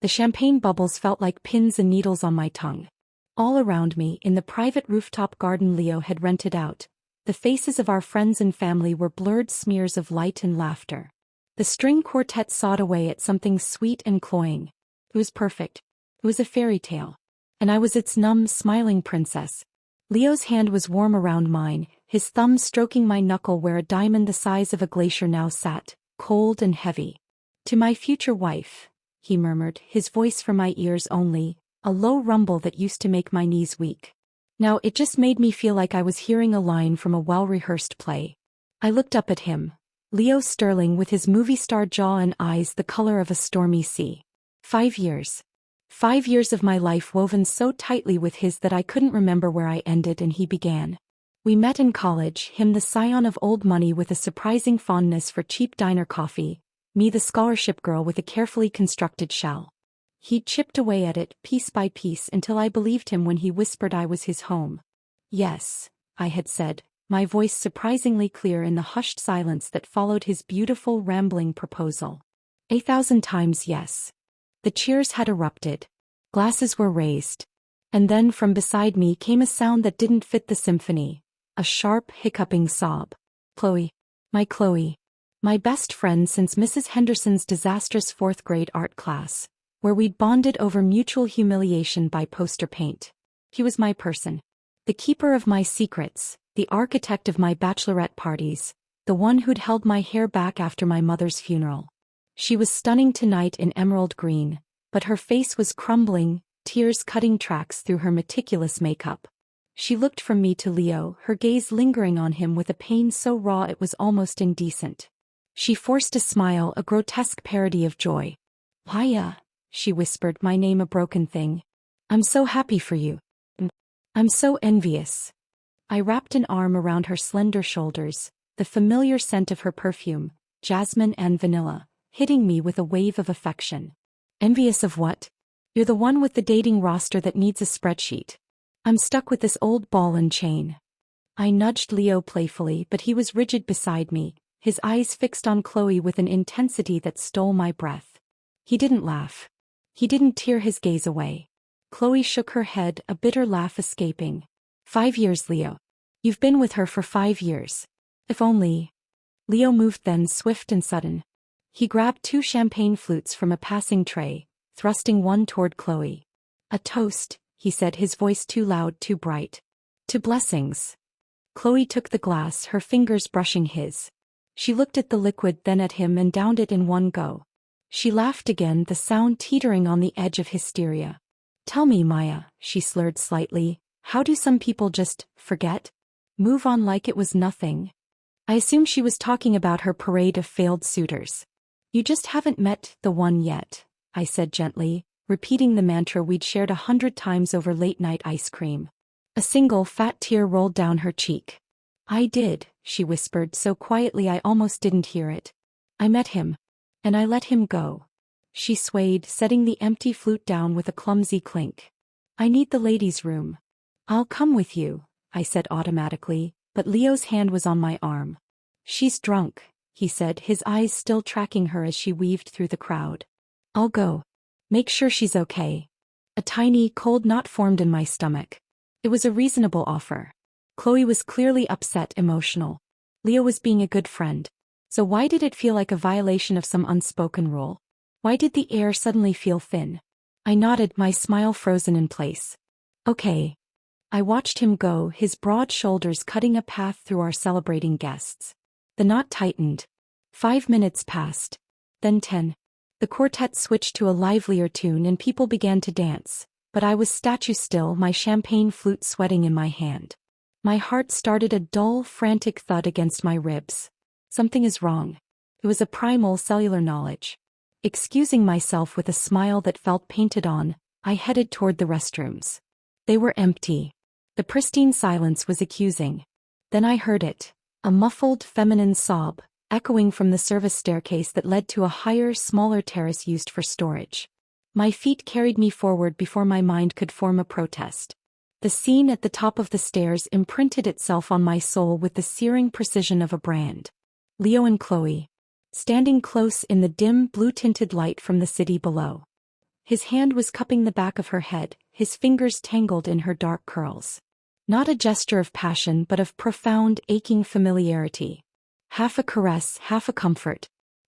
The champagne bubbles felt like pins and needles on my tongue. All around me, in the private rooftop garden Leo had rented out, the faces of our friends and family were blurred smears of light and laughter. The string quartet sawed away at something sweet and cloying. It was perfect. It was a fairy tale. And I was its numb, smiling princess. Leo's hand was warm around mine, his thumb stroking my knuckle where a diamond the size of a glacier now sat, cold and heavy. "To my future wife," he murmured, his voice for my ears only, a low rumble that used to make my knees weak. Now it just made me feel like I was hearing a line from a well-rehearsed play. I looked up at him. Leo Sterling with his movie star jaw and eyes the color of a stormy sea. 5 years. 5 years of my life woven so tightly with his that I couldn't remember where I ended and he began. We met in college, him the scion of old money with a surprising fondness for cheap diner coffee, me the scholarship girl with a carefully constructed shell. He'd chipped away at it, piece by piece, until I believed him when he whispered I was his home. "Yes," I had said, my voice surprisingly clear in the hushed silence that followed his beautiful, rambling proposal. 1,000 times yes. The cheers had erupted. Glasses were raised. And then from beside me came a sound that didn't fit the symphony. A sharp, hiccuping sob. Chloe. My Chloe. My best friend since Mrs. Henderson's disastrous 4th grade art class, where we'd bonded over mutual humiliation by poster paint. He was my person. The keeper of my secrets, the architect of my bachelorette parties, the one who'd held my hair back after my mother's funeral. She was stunning tonight in emerald green, but her face was crumbling, tears cutting tracks through her meticulous makeup. She looked from me to Leo, her gaze lingering on him with a pain so raw it was almost indecent. She forced a smile, a grotesque parody of joy. "Maya," she whispered, my name a broken thing. "I'm so happy for you. I'm so envious." I wrapped an arm around her slender shoulders, the familiar scent of her perfume, jasmine and vanilla, hitting me with a wave of affection. "Envious of what? You're the one with the dating roster that needs a spreadsheet. I'm stuck with this old ball and chain." I nudged Leo playfully, but he was rigid beside me, his eyes fixed on Chloe with an intensity that stole my breath. He didn't laugh. He didn't tear his gaze away. Chloe shook her head, a bitter laugh escaping. 5 years, Leo. You've been with her for 5 years. If only. Leo moved then, swift and sudden. He grabbed 2 champagne flutes from a passing tray, thrusting one toward Chloe. "A toast," he said, his voice too loud, too bright. "To blessings." Chloe took the glass, her fingers brushing his. She looked at the liquid, then at him, and downed it in one go. She laughed again, the sound teetering on the edge of hysteria. "Tell me, Maya," she slurred slightly, "how do some people just forget? Move on like it was nothing?" I assumed she was talking about her parade of failed suitors. "You just haven't met the one yet," I said gently, repeating the mantra we'd shared 100 times over late-night ice cream. A single fat tear rolled down her cheek. "I did," she whispered so quietly I almost didn't hear it. "I met him. And I let him go." She swayed, setting the empty flute down with a clumsy clink. "I need the ladies' room." "I'll come with you," I said automatically, but Leo's hand was on my arm. "She's drunk," he said, his eyes still tracking her as she weaved through the crowd. "I'll go. Make sure she's okay." A tiny, cold knot formed in my stomach. It was a reasonable offer. Chloe was clearly upset, emotional. Leo was being a good friend. So why did it feel like a violation of some unspoken rule? Why did the air suddenly feel thin? I nodded, my smile frozen in place. "Okay." I watched him go, his broad shoulders cutting a path through our celebrating guests. The knot tightened. 5 minutes passed. Then 10. The quartet switched to a livelier tune and people began to dance, but I was statue still, my champagne flute sweating in my hand. My heart started a dull, frantic thud against my ribs. Something is wrong. It was a primal cellular knowledge. Excusing myself with a smile that felt painted on, I headed toward the restrooms. They were empty. The pristine silence was accusing. Then I heard it. A muffled, feminine sob, echoing from the service staircase that led to a higher, smaller terrace used for storage. My feet carried me forward before my mind could form a protest. The scene at the top of the stairs imprinted itself on my soul with the searing precision of a brand. Leo and Chloe, standing close in the dim, blue-tinted light from the city below. His hand was cupping the back of her head, his fingers tangled in her dark curls. Not a gesture of passion but of profound, aching familiarity. Half a caress, half a comfort.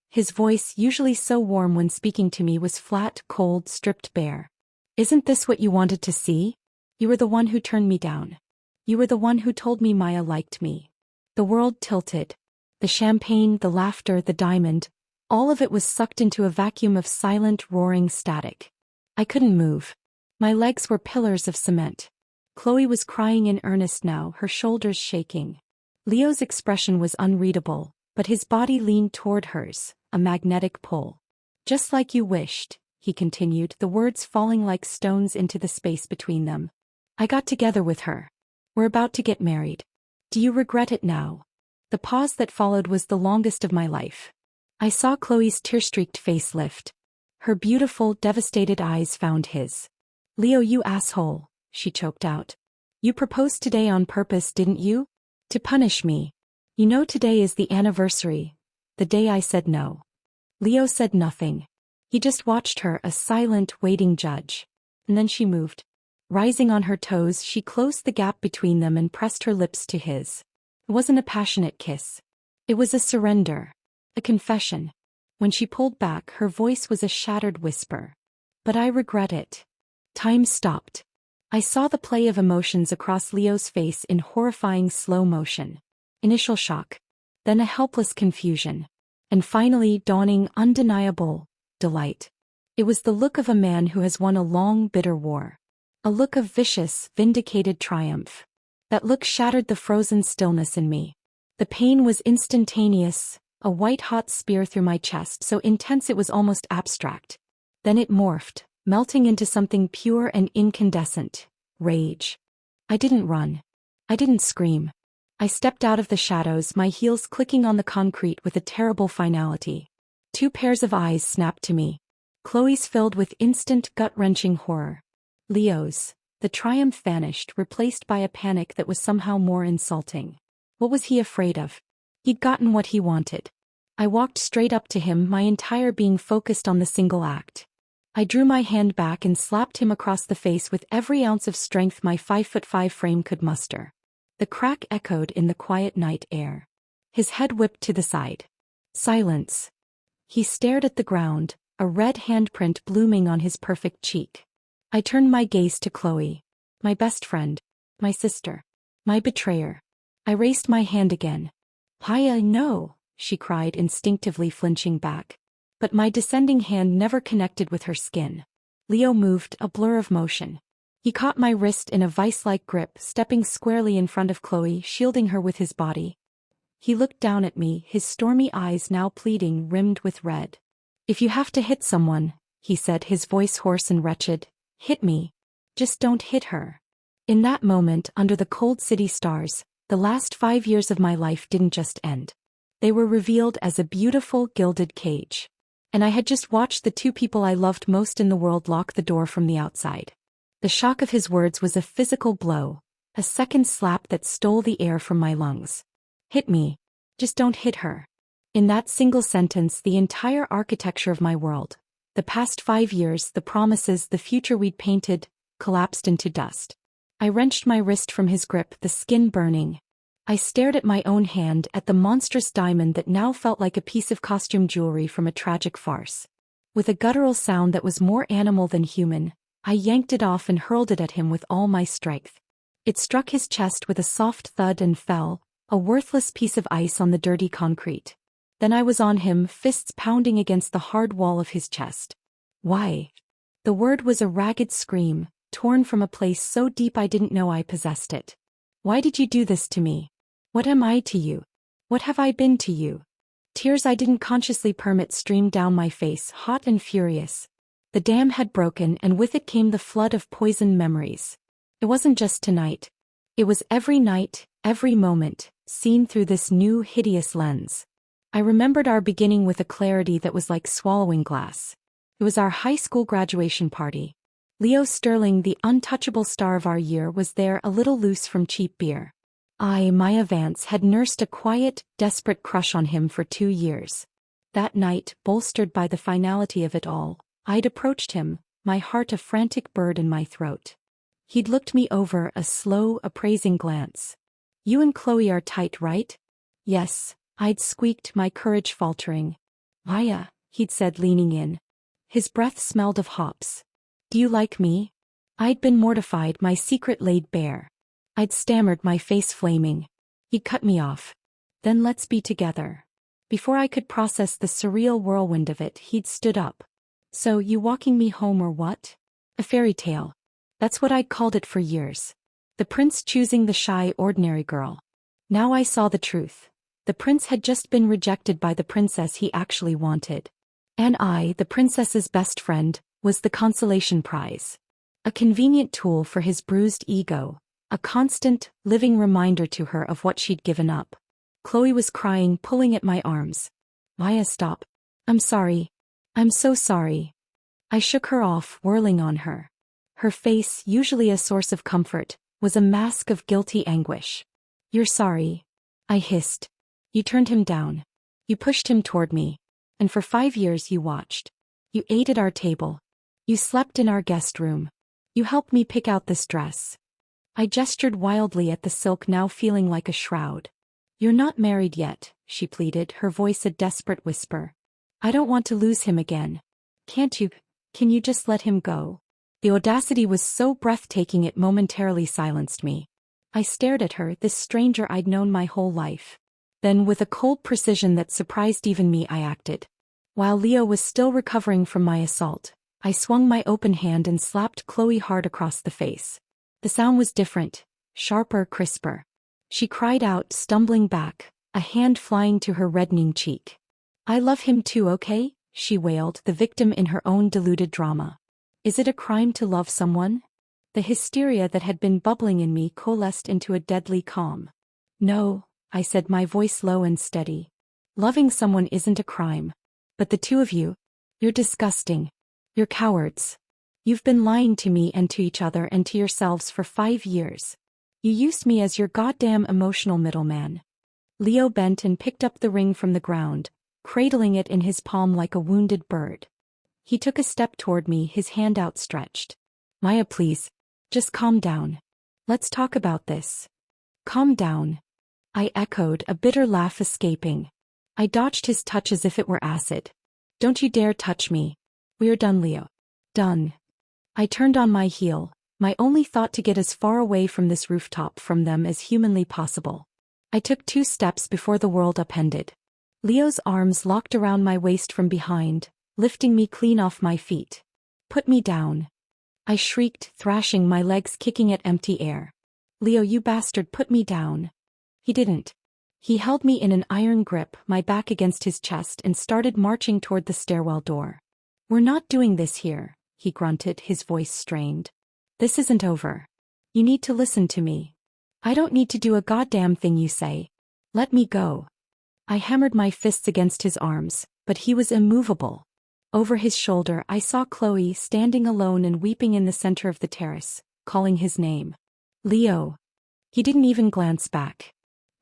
His voice, usually so warm when speaking to me, was flat, cold, stripped bare. "Isn't this what you wanted to see? You were the one who turned me down. You were the one who told me Maya liked me." The world tilted. The champagne, the laughter, the diamond, all of it was sucked into a vacuum of silent, roaring static. I couldn't move. My legs were pillars of cement. Chloe was crying in earnest now, her shoulders shaking. Leo's expression was unreadable, but his body leaned toward hers, a magnetic pull. "Just like you wished," he continued, the words falling like stones into the space between them. "I got together with her. We're about to get married. Do you regret it now?" The pause that followed was the longest of my life. I saw Chloe's tear-streaked face lift. Her beautiful, devastated eyes found his. "Leo, you asshole," she choked out. "You proposed today on purpose, didn't you? To punish me. You know today is the anniversary, the day I said no." Leo said nothing. He just watched her, a silent, waiting judge. And then she moved. Rising on her toes, she closed the gap between them and pressed her lips to his. It wasn't a passionate kiss. It was a surrender. A confession. When she pulled back, her voice was a shattered whisper. "But I regret it." Time stopped. I saw the play of emotions across Leo's face in horrifying slow motion. Initial shock. Then a helpless confusion. And finally, dawning, undeniable delight. It was the look of a man who has won a long, bitter war. A look of vicious, vindicated triumph. That look shattered the frozen stillness in me. The pain was instantaneous, a white-hot spear through my chest, so intense it was almost abstract. Then it morphed, melting into something pure and incandescent. Rage. I didn't run. I didn't scream. I stepped out of the shadows, my heels clicking on the concrete with a terrible finality. Two pairs of eyes snapped to me. Chloe's filled with instant, gut-wrenching horror. Leo's. The triumph vanished, replaced by a panic that was somehow more insulting. What was he afraid of? He'd gotten what he wanted. I walked straight up to him, my entire being focused on the single act. I drew my hand back and slapped him across the face with every ounce of strength my 5'5" frame could muster. The crack echoed in the quiet night air. His head whipped to the side. Silence. He stared at the ground, a red handprint blooming on his perfect cheek. I turned my gaze to Chloe. My best friend. My sister. My betrayer. I raised my hand again. "Haya, no," she cried, instinctively flinching back. But my descending hand never connected with her skin. Leo moved, a blur of motion. He caught my wrist in a vice-like grip, stepping squarely in front of Chloe, shielding her with his body. He looked down at me, his stormy eyes now pleading, rimmed with red. "If you have to hit someone," he said, his voice hoarse and wretched, "hit me. Just don't hit her." In that moment, under the cold city stars, the last 5 years of my life didn't just end. They were revealed as a beautiful, gilded cage. And I had just watched the two people I loved most in the world lock the door from the outside. The shock of his words was a physical blow, a second slap that stole the air from my lungs. "Hit me. Just don't hit her." In that single sentence, the entire architecture of my world, the past 5 years, the promises, the future we'd painted, collapsed into dust. I wrenched my wrist from his grip, the skin burning. I stared at my own hand, at the monstrous diamond that now felt like a piece of costume jewelry from a tragic farce. With a guttural sound that was more animal than human, I yanked it off and hurled it at him with all my strength. It struck his chest with a soft thud and fell, a worthless piece of ice on the dirty concrete. Then I was on him, fists pounding against the hard wall of his chest. "Why?" The word was a ragged scream, torn from a place so deep I didn't know I possessed it. "Why did you do this to me? What am I to you? What have I been to you?" Tears I didn't consciously permit streamed down my face, hot and furious. The dam had broken, and with it came the flood of poisoned memories. It wasn't just tonight. It was every night, every moment, seen through this new, hideous lens. I remembered our beginning with a clarity that was like swallowing glass. It was our high school graduation party. Leo Sterling, the untouchable star of our year, was there, a little loose from cheap beer. I, Maya Vance, had nursed a quiet, desperate crush on him for 2 years. That night, bolstered by the finality of it all, I'd approached him, my heart a frantic bird in my throat. He'd looked me over, a slow, appraising glance. "You and Chloe are tight, right?" "Yes," I'd squeaked, my courage faltering. "Maya," he'd said, leaning in. His breath smelled of hops. "Do you like me?" I'd been mortified, my secret laid bare. I'd stammered, my face flaming. He'd cut me off. "Then let's be together." Before I could process the surreal whirlwind of it, he'd stood up. "So, you walking me home or what?" A fairy tale. That's what I'd called it for years. The prince choosing the shy, ordinary girl. Now I saw the truth. The prince had just been rejected by the princess he actually wanted. And I, the princess's best friend, was the consolation prize. A convenient tool for his bruised ego. A constant, living reminder to her of what she'd given up. Chloe was crying, pulling at my arms. "Maya, stop. I'm sorry. I'm so sorry." I shook her off, whirling on her. Her face, usually a source of comfort, was a mask of guilty anguish. "You're sorry," I hissed. "You turned him down. You pushed him toward me. And for 5 years you watched. You ate at our table. You slept in our guest room. You helped me pick out this dress." I gestured wildly at the silk, now feeling like a shroud. "You're not married yet," she pleaded, her voice a desperate whisper. "I don't want to lose him again. Can't you? Can you just let him go?" The audacity was so breathtaking it momentarily silenced me. I stared at her, this stranger I'd known my whole life. Then, with a cold precision that surprised even me, I acted. While Leo was still recovering from my assault, I swung my open hand and slapped Chloe hard across the face. The sound was different, sharper, crisper. She cried out, stumbling back, a hand flying to her reddening cheek. "I love him too, okay?" she wailed, the victim in her own deluded drama. Is it a crime to love someone? The hysteria that had been bubbling in me coalesced into a deadly calm. "No," I said, my voice low and steady. "Loving someone isn't a crime. But the two of you, you're disgusting. You're cowards. You've been lying to me and to each other and to yourselves for 5 years. You used me as your goddamn emotional middleman." Leo bent and picked up the ring from the ground, cradling it in his palm like a wounded bird. He took a step toward me, his hand outstretched. "Maya, please. Just calm down. Let's talk about this." "Calm down," I echoed, a bitter laugh escaping. I dodged his touch as if it were acid. "Don't you dare touch me. We're done, Leo. Done." I turned on my heel, my only thought to get as far away from this rooftop, from them, as humanly possible. I took 2 steps before the world upended. Leo's arms locked around my waist from behind, lifting me clean off my feet. "Put me down," I shrieked, thrashing, my legs kicking at empty air. "Leo, you bastard, put me down." He didn't. He held me in an iron grip, my back against his chest, and started marching toward the stairwell door. "We're not doing this here," he grunted, his voice strained. "This isn't over. You need to listen to me. I don't need to do a goddamn thing you say. Let me go." I hammered my fists against his arms, but he was immovable. Over his shoulder I saw Chloe standing alone and weeping in the center of the terrace, calling his name. "Leo." He didn't even glance back.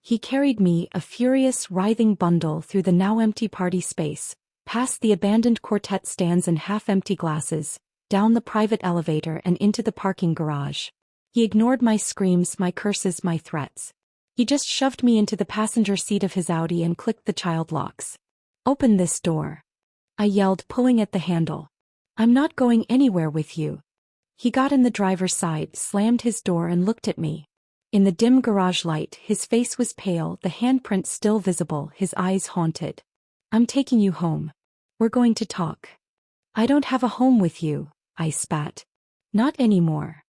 He carried me, a furious, writhing bundle, through the now empty party space, past the abandoned quartet stands and half-empty glasses, down the private elevator and into the parking garage. He ignored my screams, my curses, my threats. He just shoved me into the passenger seat of his Audi and clicked the child locks. "Open this door," I yelled, pulling at the handle. "I'm not going anywhere with you." He got in the driver's side, slammed his door and looked at me. In the dim garage light, his face was pale, the handprint still visible, his eyes haunted. "I'm taking you home. We're going to talk." "I don't have a home with you," I spat. "Not anymore."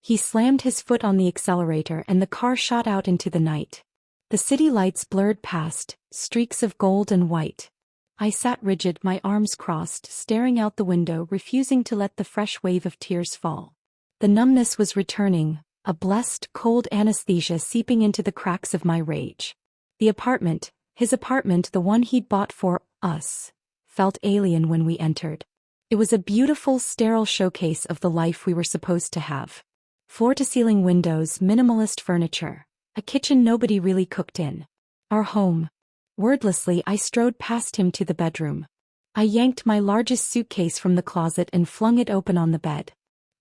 He slammed his foot on the accelerator and the car shot out into the night. The city lights blurred past, streaks of gold and white. I sat rigid, my arms crossed, staring out the window, refusing to let the fresh wave of tears fall. The numbness was returning, a blessed, cold anesthesia seeping into the cracks of my rage. The apartment, his apartment, the one he'd bought for us, felt alien when we entered. It was a beautiful, sterile showcase of the life we were supposed to have. Floor-to-ceiling windows, minimalist furniture, a kitchen nobody really cooked in. Our home. Wordlessly I strode past him to the bedroom. I yanked my largest suitcase from the closet and flung it open on the bed.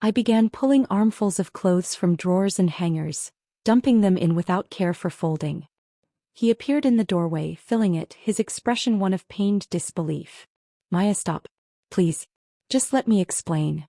I began pulling armfuls of clothes from drawers and hangers, dumping them in without care for folding. He appeared in the doorway, filling it, his expression one of pained disbelief. Maya, stop. Please. Just let me explain.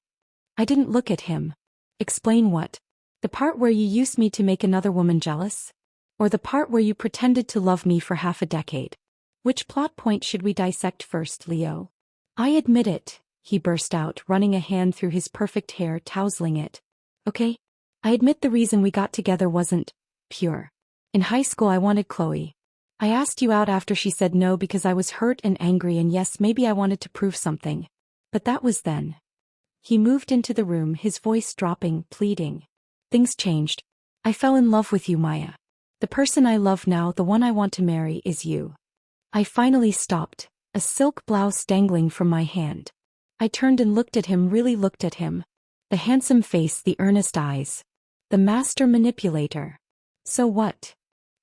I didn't look at him. Explain what? The part where you used me to make another woman jealous? Or the part where you pretended to love me for half a decade? Which plot point should we dissect first, Leo? I admit it, he burst out, running a hand through his perfect hair, tousling it. Okay? I admit the reason we got together wasn't pure. In high school I wanted Chloe. I asked you out after she said no because I was hurt and angry, and yes, maybe I wanted to prove something. But that was then. He moved into the room, his voice dropping, pleading. Things changed. I fell in love with you, Maya. The person I love now, the one I want to marry, is you. I finally stopped, a silk blouse dangling from my hand. I turned and looked at him, really looked at him. The handsome face, the earnest eyes. The master manipulator. So what?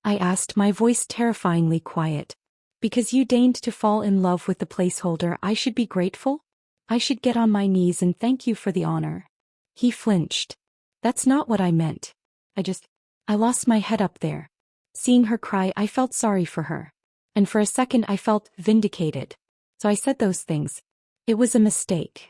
I asked, my voice terrifyingly quiet. Because you deigned to fall in love with the placeholder, I should be grateful? I should get on my knees and thank you for the honor. He flinched. That's not what I meant. I lost my head up there. Seeing her cry, I felt sorry for her. And for a second I felt vindicated. So I said those things. It was a mistake.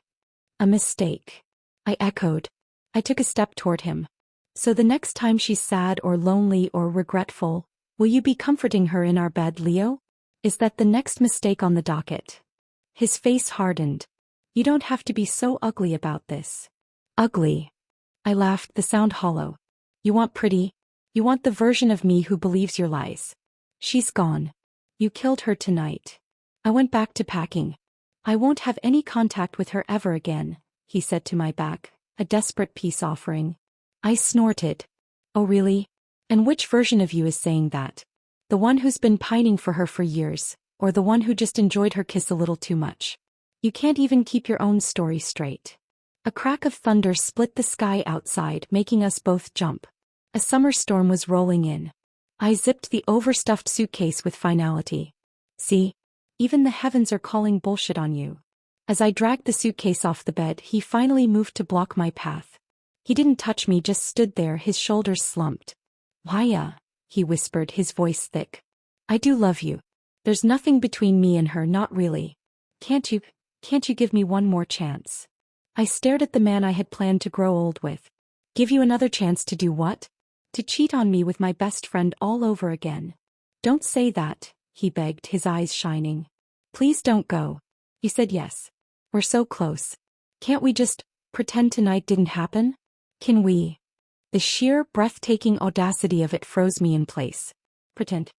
A mistake. I echoed. I took a step toward him. So the next time she's sad or lonely or regretful, will you be comforting her in our bed, Leo? Is that the next mistake on the docket? His face hardened. You don't have to be so ugly about this. Ugly. I laughed, the sound hollow. You want pretty? You want the version of me who believes your lies. She's gone. You killed her tonight. I went back to packing. I won't have any contact with her ever again, he said to my back, a desperate peace offering. I snorted. Oh really? And which version of you is saying that? The one who's been pining for her for years, or the one who just enjoyed her kiss a little too much? You can't even keep your own story straight. A crack of thunder split the sky outside, making us both jump. A summer storm was rolling in. I zipped the overstuffed suitcase with finality. See? Even the heavens are calling bullshit on you. As I dragged the suitcase off the bed, he finally moved to block my path. He didn't touch me, just stood there, his shoulders slumped. Maya, he whispered, his voice thick. I do love you. There's nothing between me and her, not really. Can't you give me one more chance? I stared at the man I had planned to grow old with. Give you another chance to do what? To cheat on me with my best friend all over again. Don't say that, he begged, his eyes shining. Please don't go. You said yes. We're so close. Can't we just pretend tonight didn't happen? Can we? The sheer, breathtaking audacity of it froze me in place. Pretend.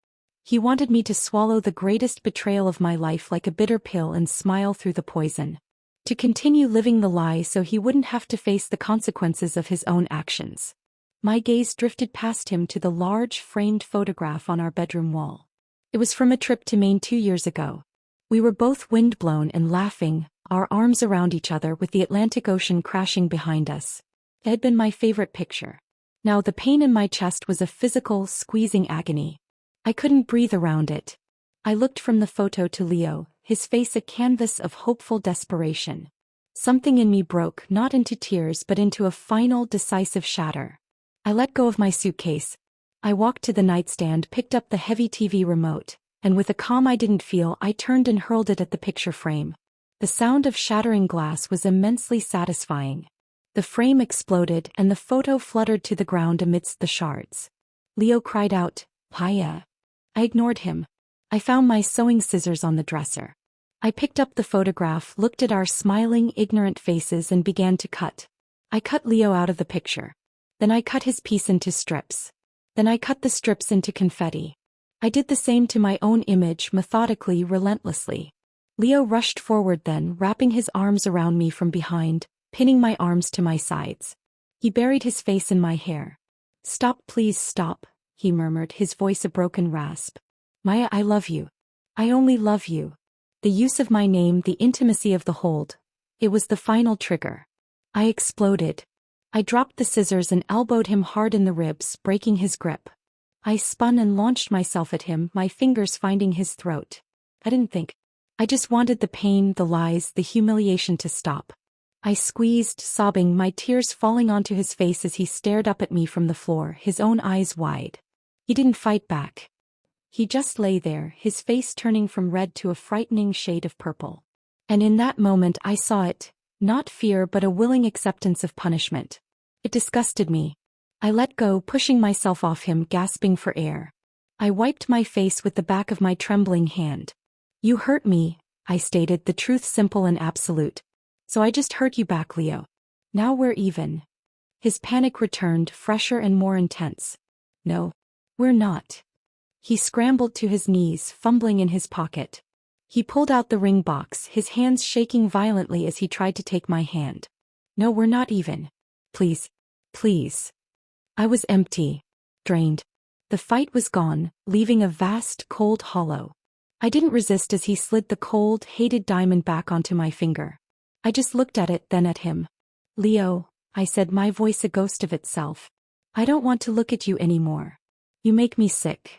He wanted me to swallow the greatest betrayal of my life like a bitter pill and smile through the poison. To continue living the lie so he wouldn't have to face the consequences of his own actions. My gaze drifted past him to the large, framed photograph on our bedroom wall. It was from a trip to Maine 2 years ago. We were both windblown and laughing, our arms around each other with the Atlantic Ocean crashing behind us. It had been my favorite picture. Now the pain in my chest was a physical, squeezing agony. I couldn't breathe around it. I looked from the photo to Leo, his face a canvas of hopeful desperation. Something in me broke, not into tears but into a final, decisive shatter. I let go of my suitcase. I walked to the nightstand, picked up the heavy TV remote, and with a calm I didn't feel, I turned and hurled it at the picture frame. The sound of shattering glass was immensely satisfying. The frame exploded and the photo fluttered to the ground amidst the shards. Leo cried out, "Maya." I ignored him. I found my sewing scissors on the dresser. I picked up the photograph, looked at our smiling, ignorant faces and began to cut. I cut Leo out of the picture. Then I cut his piece into strips. Then I cut the strips into confetti. I did the same to my own image, methodically, relentlessly. Leo rushed forward then, wrapping his arms around me from behind, pinning my arms to my sides. He buried his face in my hair. "Stop, please stop," he murmured, his voice a broken rasp. "Maya, I love you. I only love you." The use of my name, the intimacy of the hold. It was the final trigger. I exploded. I dropped the scissors and elbowed him hard in the ribs, breaking his grip. I spun and launched myself at him, my fingers finding his throat. I didn't think. I just wanted the pain, the lies, the humiliation to stop. I squeezed, sobbing, my tears falling onto his face as he stared up at me from the floor, his own eyes wide. He didn't fight back. He just lay there, his face turning from red to a frightening shade of purple. And in that moment I saw it, not fear but a willing acceptance of punishment. It disgusted me. I let go, pushing myself off him, gasping for air. I wiped my face with the back of my trembling hand. You hurt me, I stated, the truth simple and absolute. So I just hurt you back, Leo. Now we're even. His panic returned, fresher and more intense. No, we're not. He scrambled to his knees, fumbling in his pocket. He pulled out the ring box, his hands shaking violently as he tried to take my hand. No, we're not even. Please. Please. I was empty. Drained. The fight was gone, leaving a vast, cold hollow. I didn't resist as he slid the cold, hated diamond back onto my finger. I just looked at it, then at him. Leo, I said, my voice a ghost of itself. I don't want to look at you anymore. You make me sick.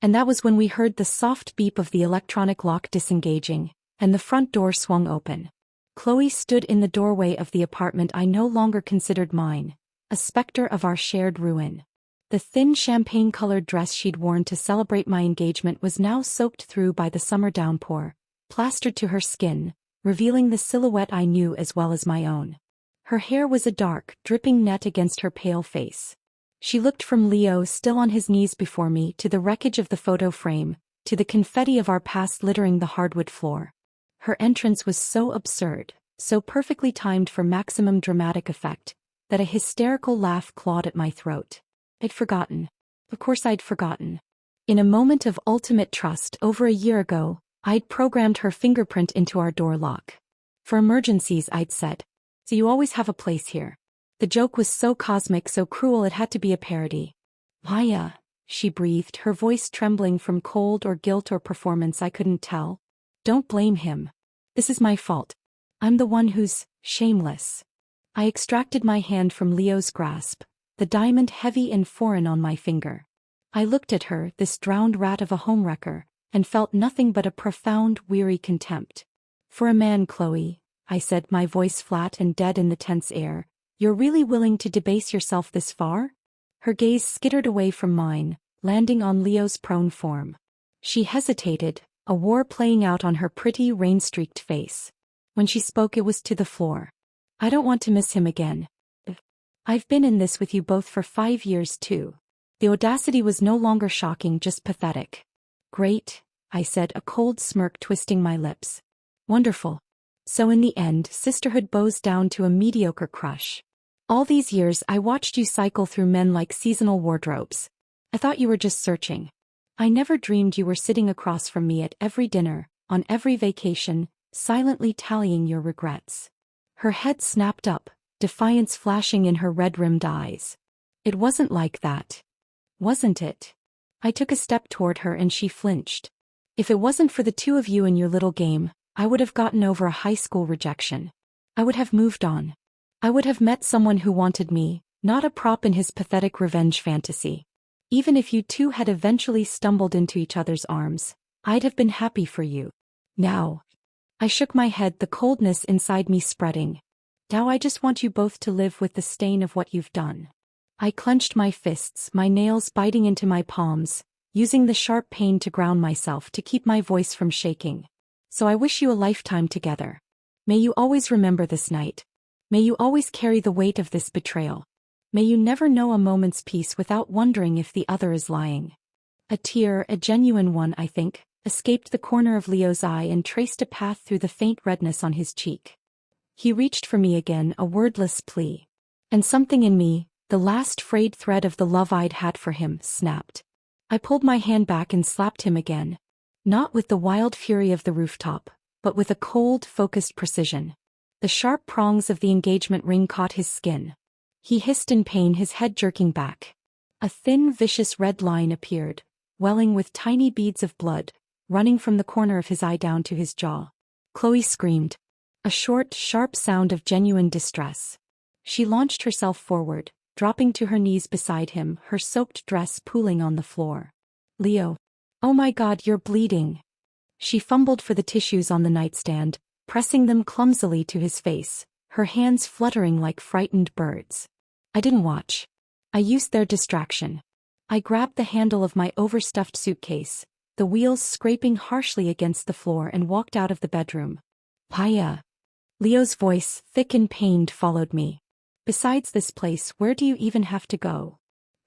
And that was when we heard the soft beep of the electronic lock disengaging, and the front door swung open. Chloe stood in the doorway of the apartment I no longer considered mine, a specter of our shared ruin. The thin champagne-colored dress she'd worn to celebrate my engagement was now soaked through by the summer downpour, plastered to her skin, revealing the silhouette I knew as well as my own. Her hair was a dark, dripping net against her pale face. She looked from Leo still on his knees before me to the wreckage of the photo frame, to the confetti of our past littering the hardwood floor. Her entrance was so absurd, so perfectly timed for maximum dramatic effect, that a hysterical laugh clawed at my throat. I'd forgotten. Of course I'd forgotten. In a moment of ultimate trust over a year ago, I'd programmed her fingerprint into our door lock. For emergencies, I'd said. So you always have a place here. The joke was so cosmic, so cruel it had to be a parody. Maya, she breathed, her voice trembling from cold or guilt or performance I couldn't tell. Don't blame him. This is my fault. I'm the one who's shameless. I extracted my hand from Leo's grasp, the diamond heavy and foreign on my finger. I looked at her, this drowned rat of a homewrecker, and felt nothing but a profound, weary contempt. For a man, Chloe, I said, my voice flat and dead in the tense air, you're really willing to debase yourself this far? Her gaze skittered away from mine, landing on Leo's prone form. She hesitated, a war playing out on her pretty, rain-streaked face. When she spoke, it was to the floor. I don't want to miss him again. I've been in this with you both for 5 years too. The audacity was no longer shocking, just pathetic. Great, I said, a cold smirk twisting my lips. Wonderful. So in the end, sisterhood bows down to a mediocre crush. All these years I watched you cycle through men like seasonal wardrobes. I thought you were just searching. I never dreamed you were sitting across from me at every dinner, on every vacation, silently tallying your regrets. Her head snapped up, defiance flashing in her red-rimmed eyes. It wasn't like that. Wasn't it? I took a step toward her and she flinched. If it wasn't for the two of you and your little game, I would have gotten over a high school rejection. I would have moved on. I would have met someone who wanted me, not a prop in his pathetic revenge fantasy. Even if you two had eventually stumbled into each other's arms, I'd have been happy for you. Now. I shook my head, the coldness inside me spreading. Now I just want you both to live with the stain of what you've done. I clenched my fists, my nails biting into my palms, using the sharp pain to ground myself to keep my voice from shaking. So I wish you a lifetime together. May you always remember this night. May you always carry the weight of this betrayal. May you never know a moment's peace without wondering if the other is lying. A tear, a genuine one I think, escaped the corner of Leo's eye and traced a path through the faint redness on his cheek. He reached for me again, a wordless plea. And something in me, the last frayed thread of the love I'd had for him, snapped. I pulled my hand back and slapped him again. Not with the wild fury of the rooftop, but with a cold, focused precision. The sharp prongs of the engagement ring caught his skin. He hissed in pain, his head jerking back. A thin, vicious red line appeared, welling with tiny beads of blood, running from the corner of his eye down to his jaw. Chloe screamed. A short, sharp sound of genuine distress. She launched herself forward, dropping to her knees beside him, her soaked dress pooling on the floor. Leo. Oh my God, you're bleeding. She fumbled for the tissues on the nightstand, pressing them clumsily to his face, her hands fluttering like frightened birds. I didn't watch. I used their distraction. I grabbed the handle of my overstuffed suitcase, the wheels scraping harshly against the floor, and walked out of the bedroom. Paya. Leo's voice, thick and pained, followed me. Besides this place, where do you even have to go?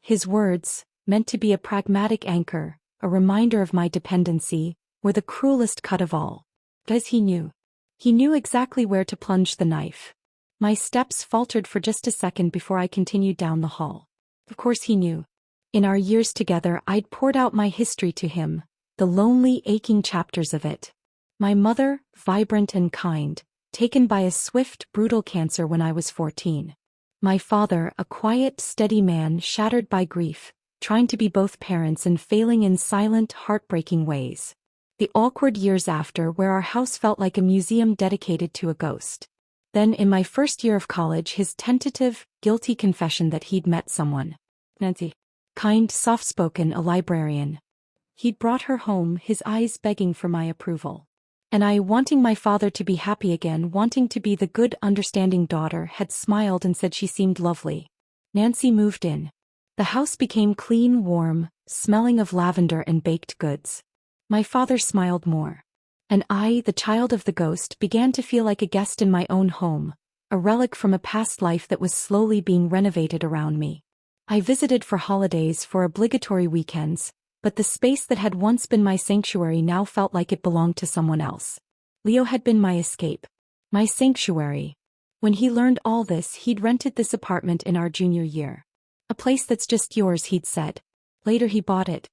His words, meant to be a pragmatic anchor, a reminder of my dependency, were the cruelest cut of all. Because he knew. He knew exactly where to plunge the knife. My steps faltered for just a second before I continued down the hall. Of course he knew. In our years together, I'd poured out my history to him, the lonely, aching chapters of it. My mother, vibrant and kind, taken by a swift, brutal cancer when I was 14. My father, a quiet, steady man shattered by grief, trying to be both parents and failing in silent, heartbreaking ways. The awkward years after, where our house felt like a museum dedicated to a ghost. Then in my first year of college, his tentative, guilty confession that he'd met someone. Nancy. Kind, soft-spoken, a librarian. He'd brought her home, his eyes begging for my approval. And I, wanting my father to be happy again, wanting to be the good, understanding daughter, had smiled and said she seemed lovely. Nancy moved in. The house became clean, warm, smelling of lavender and baked goods. My father smiled more. And I, the child of the ghost, began to feel like a guest in my own home, a relic from a past life that was slowly being renovated around me. I visited for holidays, for obligatory weekends, but the space that had once been my sanctuary now felt like it belonged to someone else. Leo had been my escape. My sanctuary. When he learned all this, he'd rented this apartment in our junior year. A place that's just yours, he'd said. Later he bought it.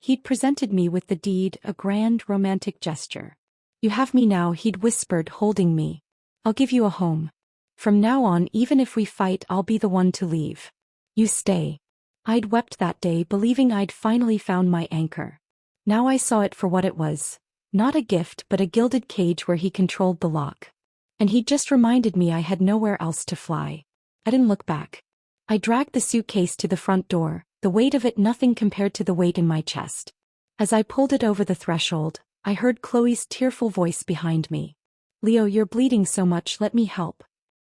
He'd presented me with the deed, a grand romantic gesture. You have me now, he'd whispered, holding me. I'll give you a home. From now on, even if we fight, I'll be the one to leave. You stay. I'd wept that day, believing I'd finally found my anchor. Now I saw it for what it was. Not a gift, but a gilded cage where he controlled the lock. And he'd just reminded me I had nowhere else to fly. I didn't look back. I dragged the suitcase to the front door, the weight of it nothing compared to the weight in my chest. As I pulled it over the threshold, I heard Chloe's tearful voice behind me. Leo, you're bleeding so much, let me help.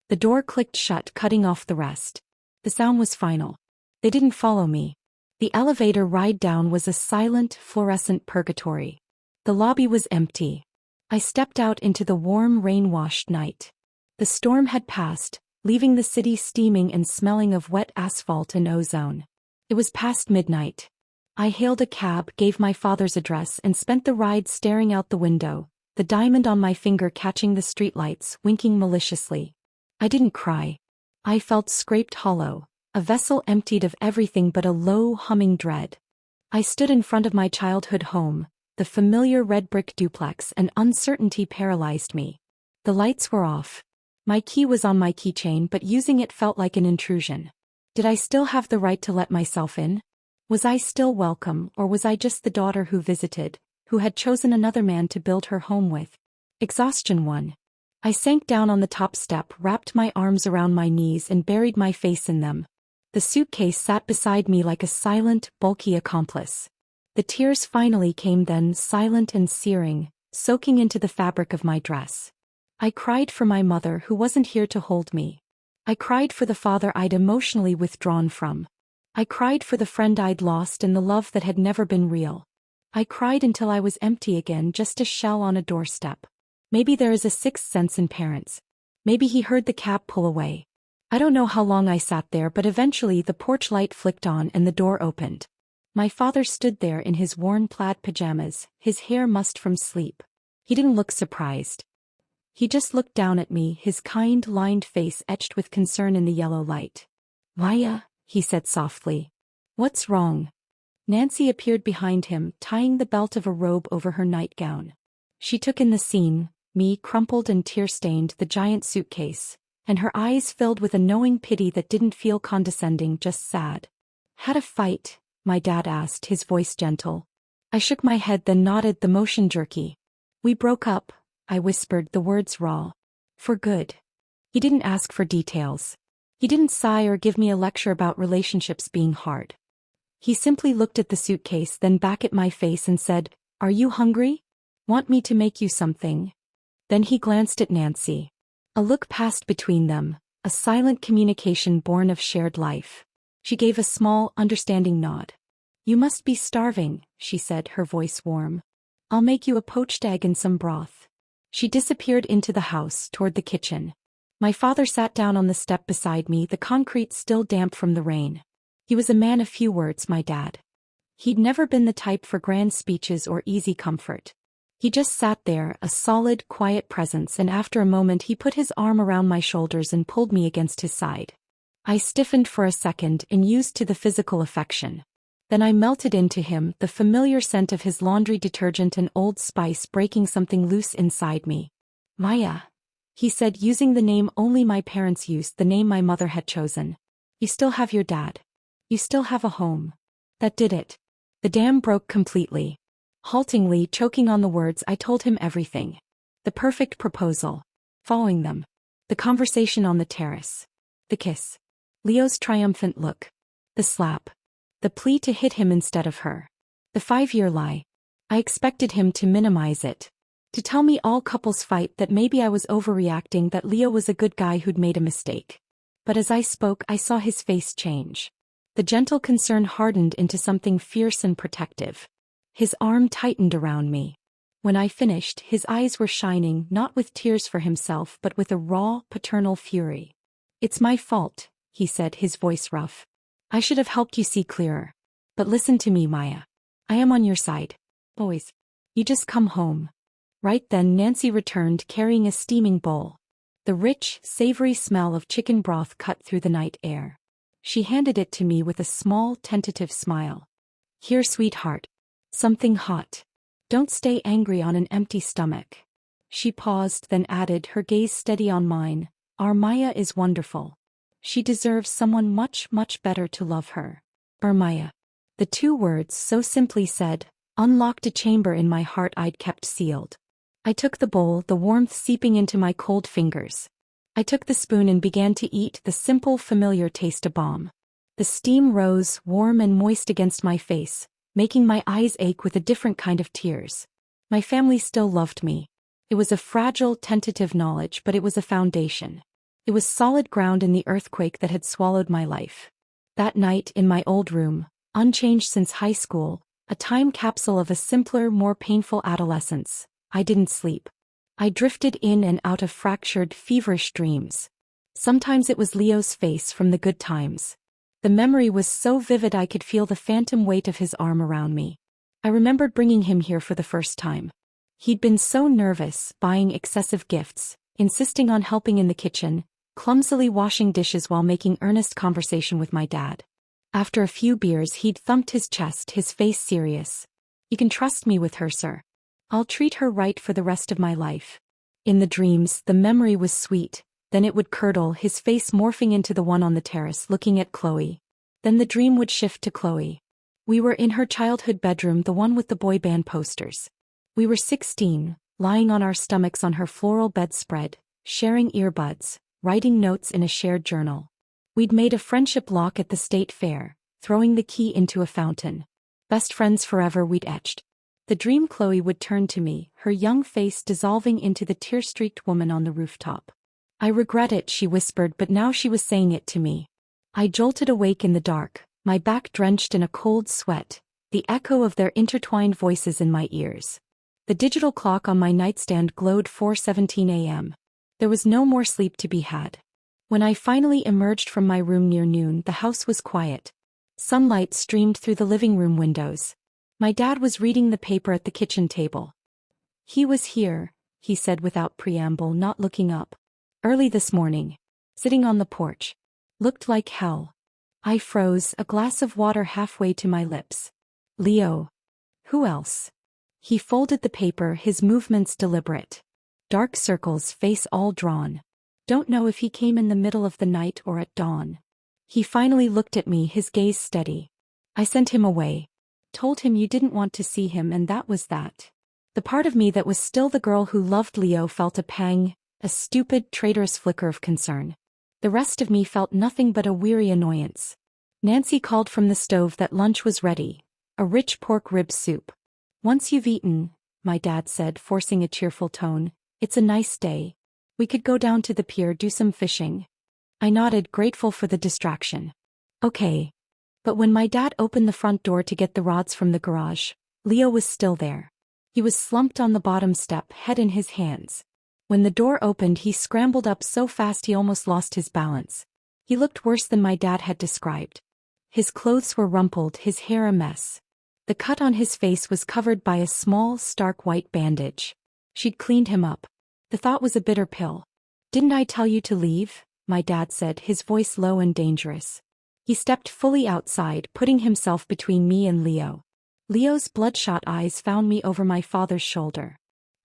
The door clicked shut, cutting off the rest. The sound was final. They didn't follow me. The elevator ride down was a silent, fluorescent purgatory. The lobby was empty. I stepped out into the warm, rain-washed night. The storm had passed, leaving the city steaming and smelling of wet asphalt and ozone. It was past midnight. I hailed a cab, gave my father's address, and spent the ride staring out the window, the diamond on my finger catching the streetlights, winking maliciously. I didn't cry. I felt scraped hollow, a vessel emptied of everything but a low, humming dread. I stood in front of my childhood home, the familiar red brick duplex, and uncertainty paralyzed me. The lights were off. My key was on my keychain, but using it felt like an intrusion. Did I still have the right to let myself in? Was I still welcome, or was I just the daughter who visited, who had chosen another man to build her home with? Exhaustion won. I sank down on the top step, wrapped my arms around my knees and buried my face in them. The suitcase sat beside me like a silent, bulky accomplice. The tears finally came then, silent and searing, soaking into the fabric of my dress. I cried for my mother who wasn't here to hold me. I cried for the father I'd emotionally withdrawn from. I cried for the friend I'd lost and the love that had never been real. I cried until I was empty again, just a shell on a doorstep. Maybe there is a sixth sense in parents. Maybe he heard the cab pull away. I don't know how long I sat there, but eventually the porch light flicked on and the door opened. My father stood there in his worn plaid pajamas, his hair mussed from sleep. He didn't look surprised. He just looked down at me, his kind, lined face etched with concern in the yellow light. Maya, he said softly. What's wrong? Nancy appeared behind him, tying the belt of a robe over her nightgown. She took in the scene, me crumpled and tear-stained, the giant suitcase, and her eyes filled with a knowing pity that didn't feel condescending, just sad. Had a fight? My dad asked, his voice gentle. I shook my head, then nodded, the motion jerky. We broke up, I whispered, the words raw. For good. He didn't ask for details. He didn't sigh or give me a lecture about relationships being hard. He simply looked at the suitcase, then back at my face and said, Are you hungry? Want me to make you something? Then he glanced at Nancy. A look passed between them, a silent communication born of shared life. She gave a small, understanding nod. You must be starving, she said, her voice warm. I'll make you a poached egg and some broth. She disappeared into the house, toward the kitchen. My father sat down on the step beside me, the concrete still damp from the rain. He was a man of few words, my dad. He'd never been the type for grand speeches or easy comfort. He just sat there, a solid, quiet presence, and after a moment he put his arm around my shoulders and pulled me against his side. I stiffened for a second and used to the physical affection. Then I melted into him, the familiar scent of his laundry detergent and Old Spice breaking something loose inside me. Maya, he said, using the name only my parents used, the name my mother had chosen. You still have your dad. You still have a home. That did it. The dam broke completely. Haltingly, choking on the words, I told him everything. The perfect proposal. Following them. The conversation on the terrace. The kiss. Leo's triumphant look. The slap. The plea to hit him instead of her. The 5-year lie. I expected him to minimize it. To tell me all couples fight, that maybe I was overreacting, that Leo was a good guy who'd made a mistake. But as I spoke, I saw his face change. The gentle concern hardened into something fierce and protective. His arm tightened around me. When I finished, his eyes were shining, not with tears for himself but with a raw, paternal fury. It's my fault, he said, his voice rough. I should have helped you see clearer. But listen to me, Maya. I am on your side. Boys. You just come home. Right then Nancy returned carrying a steaming bowl. The rich, savory smell of chicken broth cut through the night air. She handed it to me with a small, tentative smile. Here, sweetheart. Something hot. Don't stay angry on an empty stomach. She paused, then added, her gaze steady on mine. Our Maya is wonderful. She deserves someone much, much better to love her. Our Maya. The 2 words, so simply said, unlocked a chamber in my heart I'd kept sealed. I took the bowl, the warmth seeping into my cold fingers. I took the spoon and began to eat, the simple, familiar taste a balm. The steam rose, warm and moist against my face, making my eyes ache with a different kind of tears. My family still loved me. It was a fragile, tentative knowledge, but it was a foundation. It was solid ground in the earthquake that had swallowed my life. That night, in my old room, unchanged since high school, a time capsule of a simpler, more painful adolescence, I didn't sleep. I drifted in and out of fractured, feverish dreams. Sometimes it was Leo's face from the good times. The memory was so vivid I could feel the phantom weight of his arm around me. I remembered bringing him here for the first time. He'd been so nervous, buying excessive gifts, insisting on helping in the kitchen, clumsily washing dishes while making earnest conversation with my dad. After a few beers he'd thumped his chest, his face serious. You can trust me with her, sir. I'll treat her right for the rest of my life. In the dreams, the memory was sweet, then it would curdle, his face morphing into the one on the terrace looking at Chloe. Then the dream would shift to Chloe. We were in her childhood bedroom, the one with the boy band posters. We were 16, lying on our stomachs on her floral bedspread, sharing earbuds, writing notes in a shared journal. We'd made a friendship lock at the state fair, throwing the key into a fountain. Best friends forever, we'd etched. The dream Chloe would turn to me, her young face dissolving into the tear-streaked woman on the rooftop. I regret it, she whispered, but now she was saying it to me. I jolted awake in the dark, my back drenched in a cold sweat, the echo of their intertwined voices in my ears. The digital clock on my nightstand glowed 4:17 a.m. There was no more sleep to be had. When I finally emerged from my room near noon, the house was quiet. Sunlight streamed through the living room windows. My dad was reading the paper at the kitchen table. He was here, he said without preamble, not looking up. Early this morning. Sitting on the porch. Looked like hell. I froze, a glass of water halfway to my lips. Leo. Who else? He folded the paper, his movements deliberate. Dark circles, face all drawn. Don't know if he came in the middle of the night or at dawn. He finally looked at me, his gaze steady. I sent him away. Told him you didn't want to see him, and that was that. The part of me that was still the girl who loved Leo felt a pang, a stupid, traitorous flicker of concern. The rest of me felt nothing but a weary annoyance. Nancy called from the stove that lunch was ready, a rich pork rib soup. Once you've eaten, my dad said, forcing a cheerful tone. It's a nice day. We could go down to the pier, do some fishing. I nodded, grateful for the distraction. Okay. But when my dad opened the front door to get the rods from the garage, Leo was still there. He was slumped on the bottom step, head in his hands. When the door opened, he scrambled up so fast he almost lost his balance. He looked worse than my dad had described. His clothes were rumpled, his hair a mess. The cut on his face was covered by a small, stark white bandage. She'd cleaned him up. The thought was a bitter pill. Didn't I tell you to leave? My dad said, his voice low and dangerous. He stepped fully outside, putting himself between me and Leo. Leo's bloodshot eyes found me over my father's shoulder.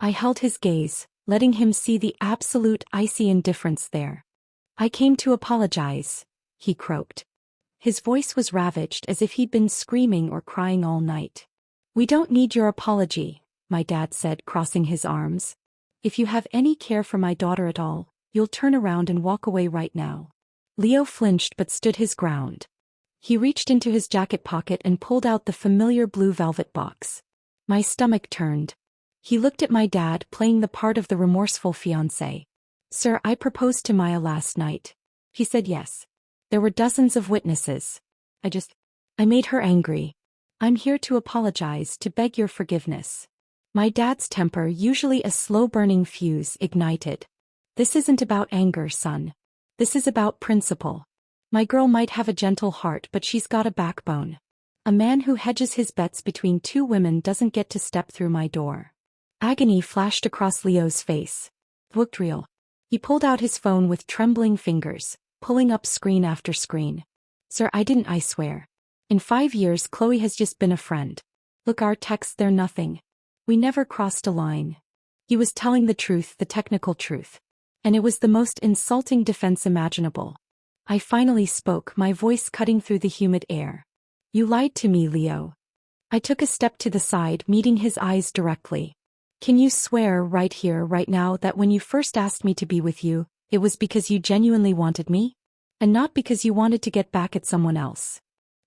I held his gaze, letting him see the absolute icy indifference there. I came to apologize, he croaked. His voice was ravaged, as if he'd been screaming or crying all night. We don't need your apology, my dad said, crossing his arms. If you have any care for my daughter at all, you'll turn around and walk away right now. Leo flinched but stood his ground. He reached into his jacket pocket and pulled out the familiar blue velvet box. My stomach turned. He looked at my dad, playing the part of the remorseful fiancé. Sir, I proposed to Maya last night. He said yes. There were dozens of witnesses. I made her angry. I'm here to apologize, to beg your forgiveness. My dad's temper, usually a slow-burning fuse, ignited. This isn't about anger, son. This is about principle. My girl might have a gentle heart, but she's got a backbone. A man who hedges his bets between two women doesn't get to step through my door. Agony flashed across Leo's face. Looked real. He pulled out his phone with trembling fingers, pulling up screen after screen. Sir, I swear. In 5 years, Chloe has just been a friend. Look, our texts, they're nothing. We never crossed a line. He was telling the truth, the technical truth. And it was the most insulting defense imaginable. I finally spoke, my voice cutting through the humid air. You lied to me, Leo. I took a step to the side, meeting his eyes directly. Can you swear right here, right now, that when you first asked me to be with you, it was because you genuinely wanted me? And not because you wanted to get back at someone else?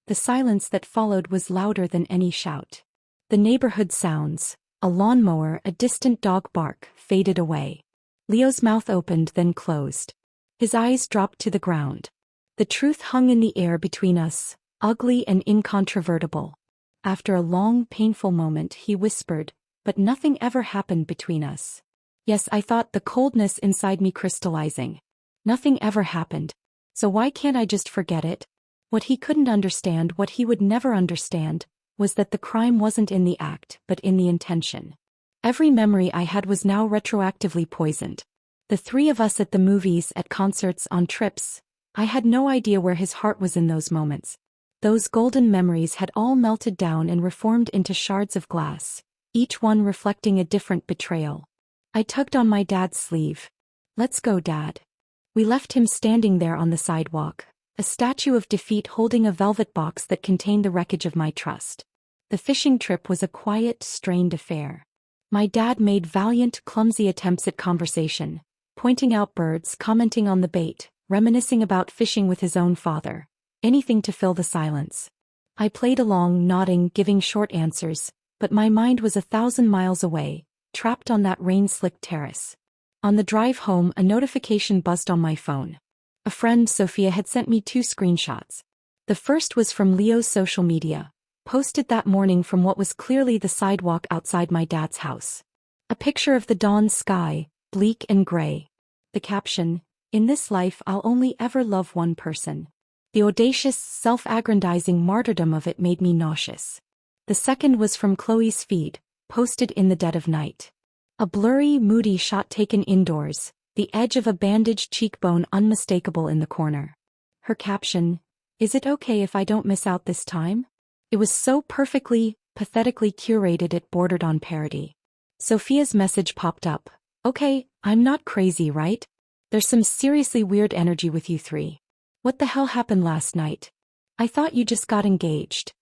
The silence that followed was louder than any shout. The neighborhood sounds, a lawnmower, a distant dog bark, faded away. Leo's mouth opened, then closed. His eyes dropped to the ground. The truth hung in the air between us, ugly and incontrovertible. After a long, painful moment, he whispered, but nothing ever happened between us. Yes, I thought, the coldness inside me crystallizing. Nothing ever happened. So why can't I just forget it? What he couldn't understand, what he would never understand, was that the crime wasn't in the act, but in the intention. Every memory I had was now retroactively poisoned. The three of us at the movies, at concerts, on trips. I had no idea where his heart was in those moments. Those golden memories had all melted down and reformed into shards of glass, each one reflecting a different betrayal. I tugged on my dad's sleeve. Let's go, Dad. We left him standing there on the sidewalk, a statue of defeat holding a velvet box that contained the wreckage of my trust. The fishing trip was a quiet, strained affair. My dad made valiant, clumsy attempts at conversation, pointing out birds, commenting on the bait, reminiscing about fishing with his own father. Anything to fill the silence. I played along, nodding, giving short answers, but my mind was 1,000 miles away, trapped on that rain-slicked terrace. On the drive home, a notification buzzed on my phone. A friend, Sophia, had sent me 2 screenshots. The first was from Leo's social media, posted that morning from what was clearly the sidewalk outside my dad's house. A picture of the dawn sky, bleak and gray. The caption, "In this life I'll only ever love one person." The audacious, self-aggrandizing martyrdom of it made me nauseous. The second was from Chloe's feed, posted in the dead of night. A blurry, moody shot taken indoors, the edge of a bandaged cheekbone unmistakable in the corner. Her caption, "Is it okay if I don't miss out this time?" It was so perfectly, pathetically curated it bordered on parody. Sophia's message popped up. "Okay, I'm not crazy, right? There's some seriously weird energy with you three. What the hell happened last night? I thought you just got engaged."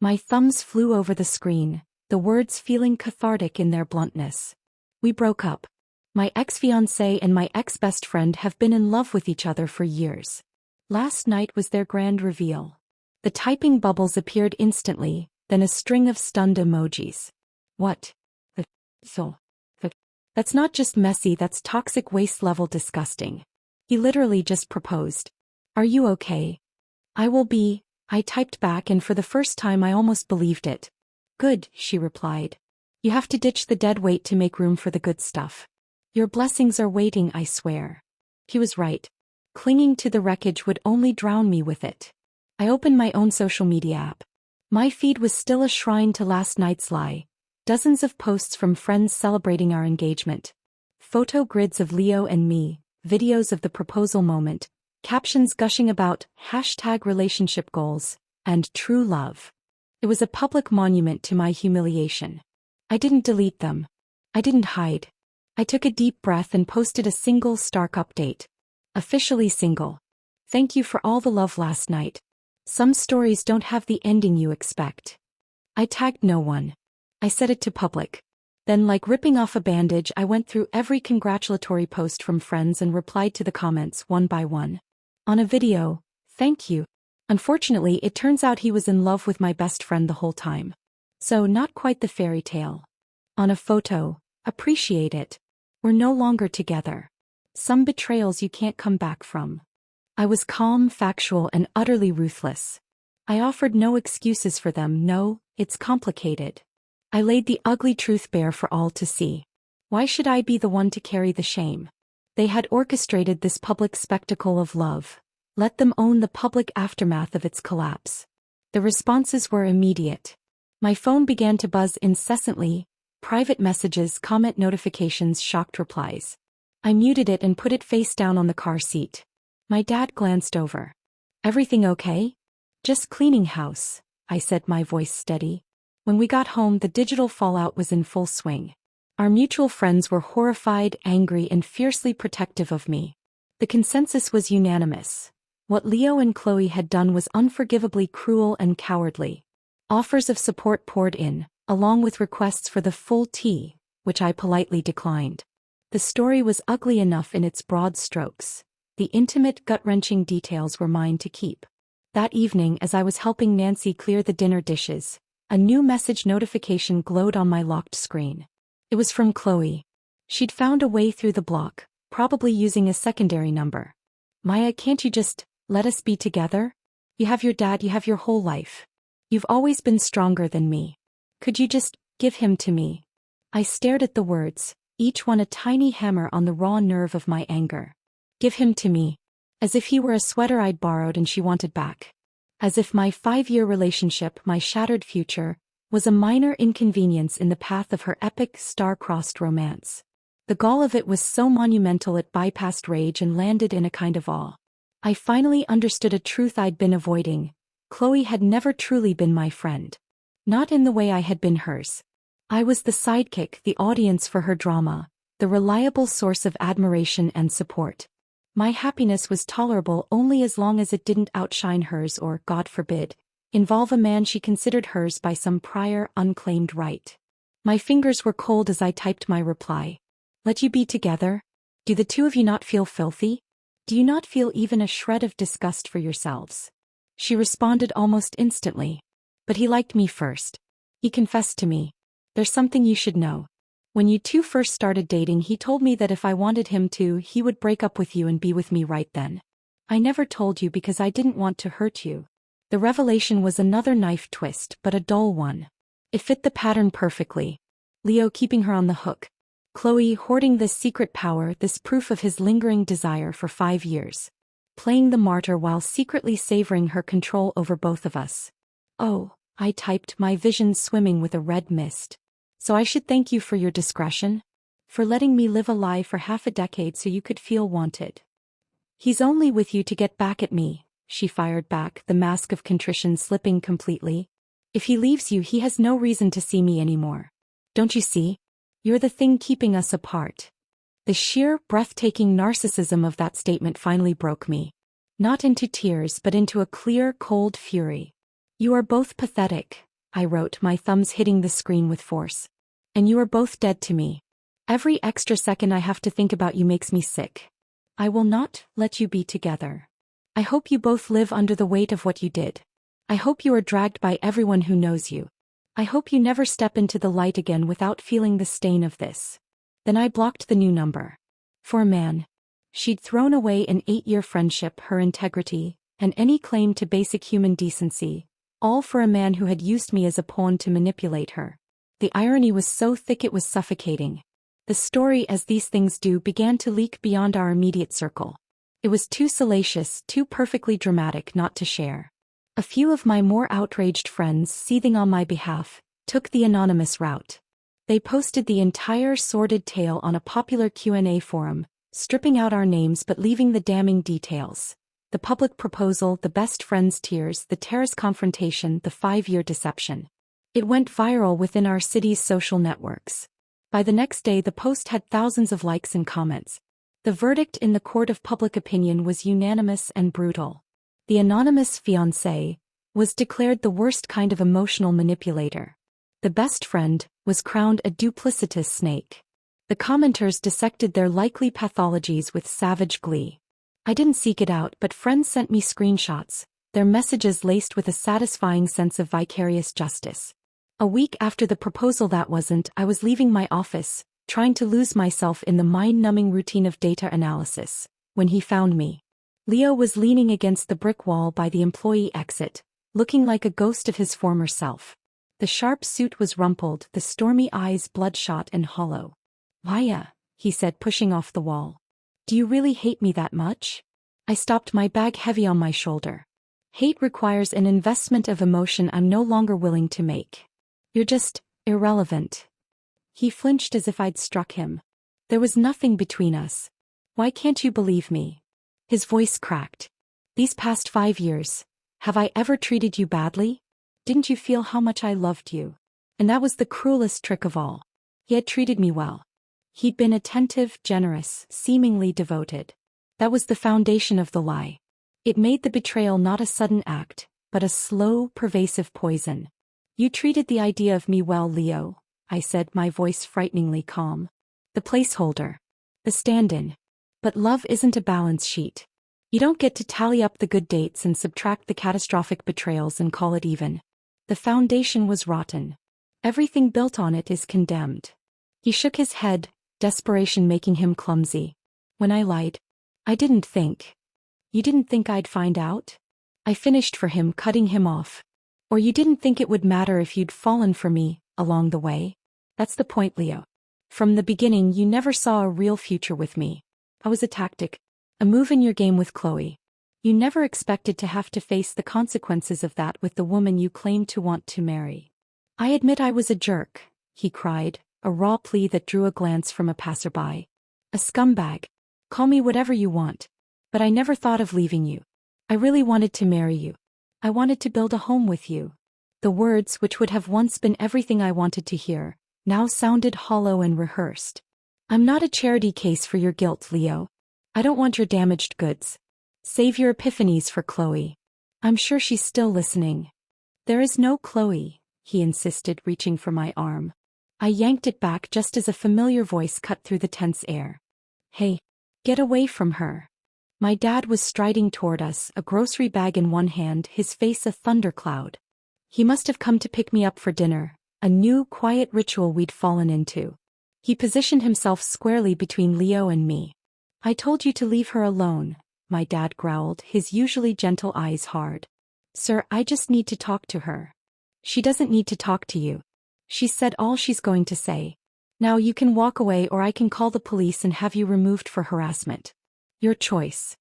My thumbs flew over the screen, the words feeling cathartic in their bluntness. "We broke up. My ex-fiancé and my ex-best friend have been in love with each other for years. Last night was their grand reveal." The typing bubbles appeared instantly, then a string of stunned emojis. "What? So, that's not just messy, that's toxic waste level disgusting. He literally just proposed. Are you okay? I will be, I typed back, and for the first time I almost believed it. Good, she replied. You have to ditch the dead weight to make room for the good stuff. Your blessings are waiting, I swear. He was right. Clinging to the wreckage would only drown me with it. I opened my own social media app. My feed was still a shrine to last night's lie. Dozens of posts from friends celebrating our engagement. Photo grids of Leo and me, videos of the proposal moment, captions gushing about #relationship goals, and true love. It was a public monument to my humiliation. I didn't delete them. I didn't hide. I took a deep breath and posted a single stark update. Officially single. Thank you for all the love last night. Some stories don't have the ending you expect. I tagged no one. I set it to public. Then, like ripping off a bandage, I went through every congratulatory post from friends and replied to the comments one by one. On a video, thank you. Unfortunately, it turns out he was in love with my best friend the whole time. So, not quite the fairy tale. On a photo, appreciate it. We're no longer together. Some betrayals you can't come back from. I was calm, factual, and utterly ruthless. I offered no excuses for them. No, it's complicated. I laid the ugly truth bare for all to see. Why should I be the one to carry the shame? They had orchestrated this public spectacle of love. Let them own the public aftermath of its collapse. The responses were immediate. My phone began to buzz incessantly. Private messages, comment notifications, shocked replies. I muted it and put it face down on the car seat. My dad glanced over. Everything okay? Just cleaning house, I said, my voice steady. When we got home, the digital fallout was in full swing. Our mutual friends were horrified, angry, and fiercely protective of me. The consensus was unanimous. What Leo and Chloe had done was unforgivably cruel and cowardly. Offers of support poured in, along with requests for the full tea, which I politely declined. The story was ugly enough in its broad strokes. The intimate, gut-wrenching details were mine to keep. That evening, as I was helping Nancy clear the dinner dishes, a new message notification glowed on my locked screen. It was from Chloe. She'd found a way through the block, probably using a secondary number. Maya, can't you just let us be together? You have your dad, you have your whole life. You've always been stronger than me. Could you just give him to me? I stared at the words, each one a tiny hammer on the raw nerve of my anger. Give him to me. As if he were a sweater I'd borrowed and she wanted back. As if my 5-year relationship, my shattered future, was a minor inconvenience in the path of her epic, star-crossed romance. The gall of it was so monumental it bypassed rage and landed in a kind of awe. I finally understood a truth I'd been avoiding. Chloe had never truly been my friend. Not in the way I had been hers. I was the sidekick, the audience for her drama, the reliable source of admiration and support. My happiness was tolerable only as long as it didn't outshine hers or, God forbid, involve a man she considered hers by some prior, unclaimed right. My fingers were cold as I typed my reply. Let you be together? Do the two of you not feel filthy? Do you not feel even a shred of disgust for yourselves? She responded almost instantly. But he liked me first. He confessed to me. There's something you should know. When you two first started dating, he told me that if I wanted him to, he would break up with you and be with me right then. I never told you because I didn't want to hurt you. The revelation was another knife twist, but a dull one. It fit the pattern perfectly. Leo keeping her on the hook. Chloe hoarding this secret power, this proof of his lingering desire for 5 years. Playing the martyr while secretly savoring her control over both of us. Oh, I typed, my vision swimming with a red mist. So I should thank you for your discretion? For letting me live a lie for half a decade so you could feel wanted. He's only with you to get back at me, she fired back, the mask of contrition slipping completely. If he leaves you, he has no reason to see me anymore. Don't you see? You're the thing keeping us apart. The sheer, breathtaking narcissism of that statement finally broke me. Not into tears but into a clear, cold fury. You are both pathetic, I wrote, my thumbs hitting the screen with force. And you are both dead to me. Every extra second I have to think about you makes me sick. I will not let you be together. I hope you both live under the weight of what you did. I hope you are dragged by everyone who knows you. I hope you never step into the light again without feeling the stain of this. Then I blocked the new number. For a man. She'd thrown away an 8-year friendship, her integrity, and any claim to basic human decency, all for a man who had used me as a pawn to manipulate her. The irony was so thick it was suffocating. The story, as these things do, began to leak beyond our immediate circle. It was too salacious, too perfectly dramatic not to share. A few of my more outraged friends, seething on my behalf, took the anonymous route. They posted the entire sordid tale on a popular Q&A forum, stripping out our names but leaving the damning details. The public proposal, the best friends' tears, the terrace confrontation, the 5-year deception. It went viral within our city's social networks. By the next day the post had thousands of likes and comments. The verdict in the court of public opinion was unanimous and brutal. The anonymous fiancé was declared the worst kind of emotional manipulator. The best friend was crowned a duplicitous snake. The commenters dissected their likely pathologies with savage glee. I didn't seek it out, but friends sent me screenshots, their messages laced with a satisfying sense of vicarious justice. A week after the proposal I was leaving my office, trying to lose myself in the mind-numbing routine of data analysis, when he found me. Leo was leaning against the brick wall by the employee exit, looking like a ghost of his former self. The sharp suit was rumpled, the stormy eyes bloodshot and hollow. "Maya," he said, pushing off the wall. "Do you really hate me that much?" I stopped, my bag heavy on my shoulder. Hate requires an investment of emotion I'm no longer willing to make. "You're just irrelevant." He flinched as if I'd struck him. "There was nothing between us. Why can't you believe me?" His voice cracked. "These past 5 years, have I ever treated you badly? Didn't you feel how much I loved you?" And that was the cruelest trick of all. He had treated me well. He'd been attentive, generous, seemingly devoted. That was the foundation of the lie. It made the betrayal not a sudden act, but a slow, pervasive poison. "You treated the idea of me well, Leo," I said, my voice frighteningly calm. "The placeholder. The stand-in. But love isn't a balance sheet. You don't get to tally up the good dates and subtract the catastrophic betrayals and call it even. The foundation was rotten. Everything built on it is condemned." He shook his head, desperation making him clumsy. "When I lied, I didn't think. You didn't think I'd find out?" I finished for him, cutting him off. "Or you didn't think it would matter if you'd fallen for me along the way? That's the point, Leo. From the beginning you never saw a real future with me. I was a tactic, a move in your game with Chloe. You never expected to have to face the consequences of that with the woman you claimed to want to marry." "I admit I was a jerk," he cried, a raw plea that drew a glance from a passerby. "A scumbag. Call me whatever you want. But I never thought of leaving you. I really wanted to marry you. I wanted to build a home with you." The words, which would have once been everything I wanted to hear, now sounded hollow and rehearsed. "I'm not a charity case for your guilt, Leo. I don't want your damaged goods. Save your epiphanies for Chloe. I'm sure she's still listening." "There is no Chloe," he insisted, reaching for my arm. I yanked it back just as a familiar voice cut through the tense air. "Hey, get away from her." My dad was striding toward us, a grocery bag in one hand, his face a thundercloud. He must have come to pick me up for dinner, a new, quiet ritual we'd fallen into. He positioned himself squarely between Leo and me. "I told you to leave her alone," my dad growled, his usually gentle eyes hard. "Sir, I just need to talk to her." "She doesn't need to talk to you. She said all she's going to say. Now you can walk away or I can call the police and have you removed for harassment. Your choice."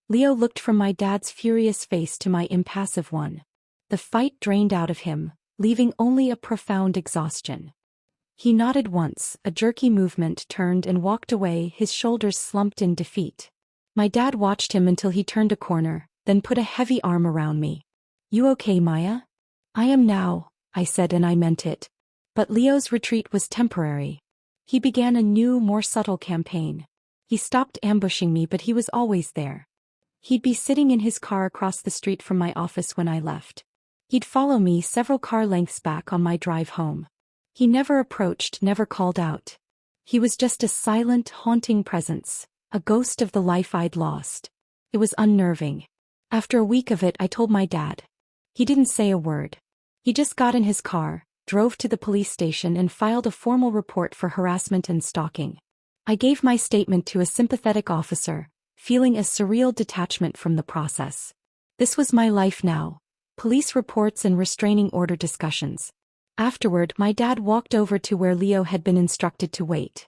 Leo looked from my dad's furious face to my impassive one. The fight drained out of him, leaving only a profound exhaustion. He nodded once, a jerky movement, turned and walked away, his shoulders slumped in defeat. My dad watched him until he turned a corner, then put a heavy arm around me. "You okay, Maya?" "I am now," I said, and I meant it. But Leo's retreat was temporary. He began a new, more subtle campaign. He stopped ambushing me, but he was always there. He'd be sitting in his car across the street from my office when I left. He'd follow me several car lengths back on my drive home. He never approached, never called out. He was just a silent, haunting presence, a ghost of the life I'd lost. It was unnerving. After a week of it, I told my dad. He didn't say a word. He just got in his car, drove to the police station and filed a formal report for harassment and stalking. I gave my statement to a sympathetic officer, feeling a surreal detachment from the process. This was my life now. Police reports and restraining order discussions. Afterward, my dad walked over to where Leo had been instructed to wait.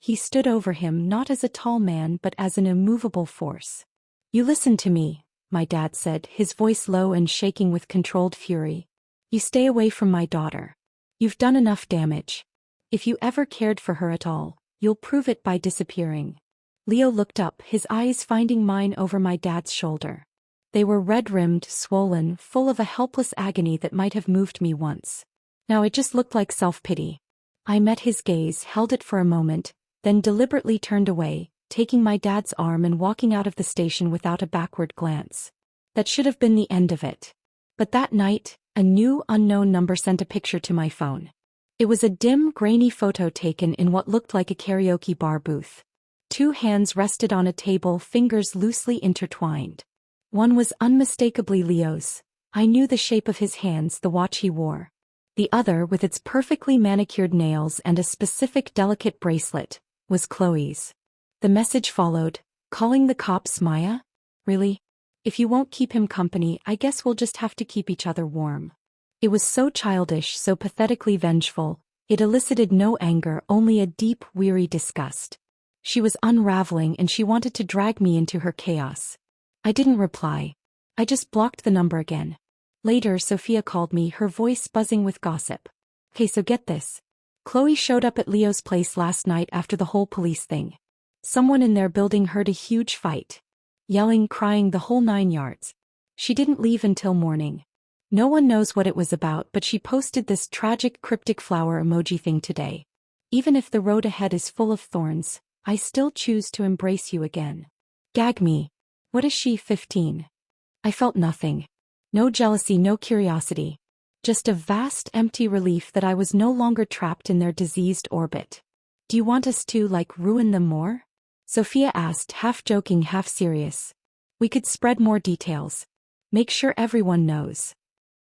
He stood over him not as a tall man but as an immovable force. "You listen to me," my dad said, his voice low and shaking with controlled fury. "You stay away from my daughter. You've done enough damage. If you ever cared for her at all, you'll prove it by disappearing." Leo looked up, his eyes finding mine over my dad's shoulder. They were red-rimmed, swollen, full of a helpless agony that might have moved me once. Now it just looked like self-pity. I met his gaze, held it for a moment, then deliberately turned away, taking my dad's arm and walking out of the station without a backward glance. That should have been the end of it. But that night, a new, unknown number sent a picture to my phone. It was a dim, grainy photo taken in what looked like a karaoke bar booth. Two hands rested on a table, fingers loosely intertwined. One was unmistakably Leo's. I knew the shape of his hands, the watch he wore. The other, with its perfectly manicured nails and a specific delicate bracelet, was Chloe's. The message followed, "Calling the cops, Maya? Really? If you won't keep him company, I guess we'll just have to keep each other warm." It was so childish, so pathetically vengeful. It elicited no anger, only a deep, weary disgust. She was unraveling and she wanted to drag me into her chaos. I didn't reply. I just blocked the number again. Later, Sophia called me, her voice buzzing with gossip. "Okay, so get this. Chloe showed up at Leo's place last night after the whole police thing. Someone in their building heard a huge fight. Yelling, crying, the whole 9 yards. She didn't leave until morning. No one knows what it was about, but she posted this tragic cryptic flower emoji thing today. Even if the road ahead is full of thorns, I still choose to embrace you again." Gag me. What is she, 15? I felt nothing. No jealousy, no curiosity. Just a vast, empty relief that I was no longer trapped in their diseased orbit. "Do you want us to, ruin them more?" Sophia asked, half joking, half serious. "We could spread more details. Make sure everyone knows."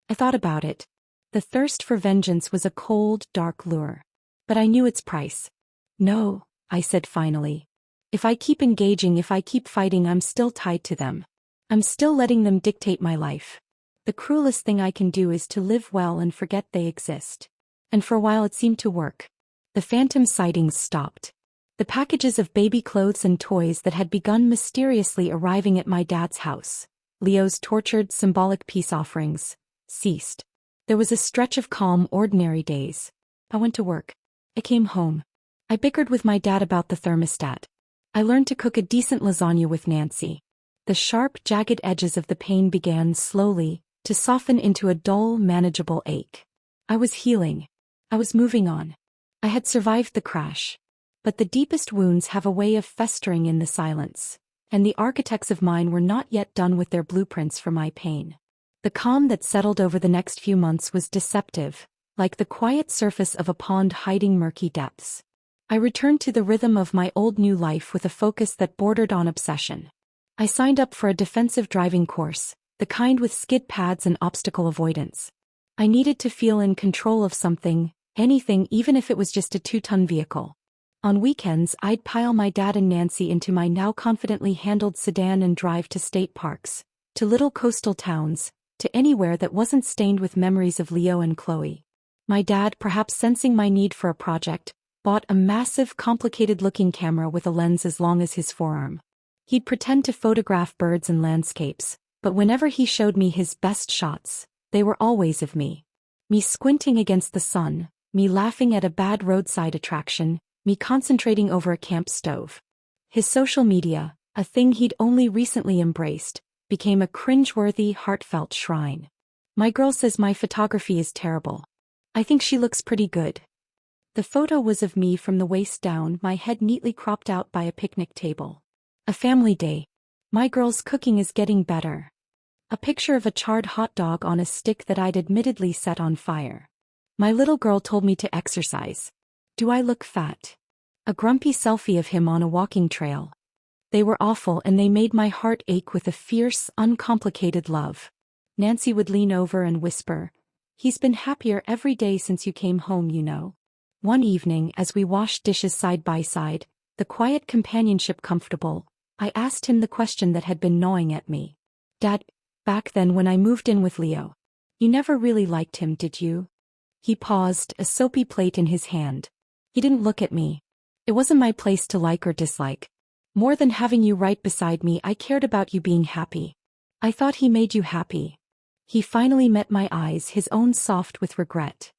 I thought about it. The thirst for vengeance was a cold, dark lure. But I knew its price. "No," I said finally. "If I keep engaging, if I keep fighting, I'm still tied to them. I'm still letting them dictate my life. The cruelest thing I can do is to live well and forget they exist." And for a while it seemed to work. The phantom sightings stopped. The packages of baby clothes and toys that had begun mysteriously arriving at my dad's house, Leo's tortured, symbolic peace offerings, ceased. There was a stretch of calm, ordinary days. I went to work. I came home. I bickered with my dad about the thermostat. I learned to cook a decent lasagna with Nancy. The sharp, jagged edges of the pain began slowly to soften into a dull, manageable ache. I was healing. I was moving on. I had survived the crash. But the deepest wounds have a way of festering in the silence, and the architects of mine were not yet done with their blueprints for my pain. The calm that settled over the next few months was deceptive, like the quiet surface of a pond hiding murky depths. I returned to the rhythm of my old new life with a focus that bordered on obsession. I signed up for a defensive driving course, the kind with skid pads and obstacle avoidance. I needed to feel in control of something, anything, even if it was just a 2-ton vehicle. On weekends, I'd pile my dad and Nancy into my now confidently handled sedan and drive to state parks, to little coastal towns, to anywhere that wasn't stained with memories of Leo and Chloe. My dad, perhaps sensing my need for a project, bought a massive, complicated-looking camera with a lens as long as his forearm. He'd pretend to photograph birds and landscapes, but whenever he showed me his best shots, they were always of me. Me squinting against the sun, me laughing at a bad roadside attraction, me concentrating over a camp stove. His social media, a thing he'd only recently embraced, became a cringeworthy, heartfelt shrine. My girl says my photography is terrible. I think she looks pretty good. The photo was of me from the waist down, my head neatly cropped out by a picnic table. A family day. My girl's cooking is getting better. A picture of a charred hot dog on a stick that I'd admittedly set on fire. My little girl told me to exercise. Do I look fat? A grumpy selfie of him on a walking trail. They were awful and they made my heart ache with a fierce, uncomplicated love. Nancy would lean over and whisper, He's been happier every day since you came home, you know. One evening, as we washed dishes side by side, the quiet companionship comfortable, I asked him the question that had been gnawing at me. Dad, back then when I moved in with Leo, you never really liked him, did you? He paused, a soapy plate in his hand. He didn't look at me. It wasn't my place to like or dislike. More than having you right beside me, I cared about you being happy. I thought he made you happy. He finally met my eyes, his own soft with regret.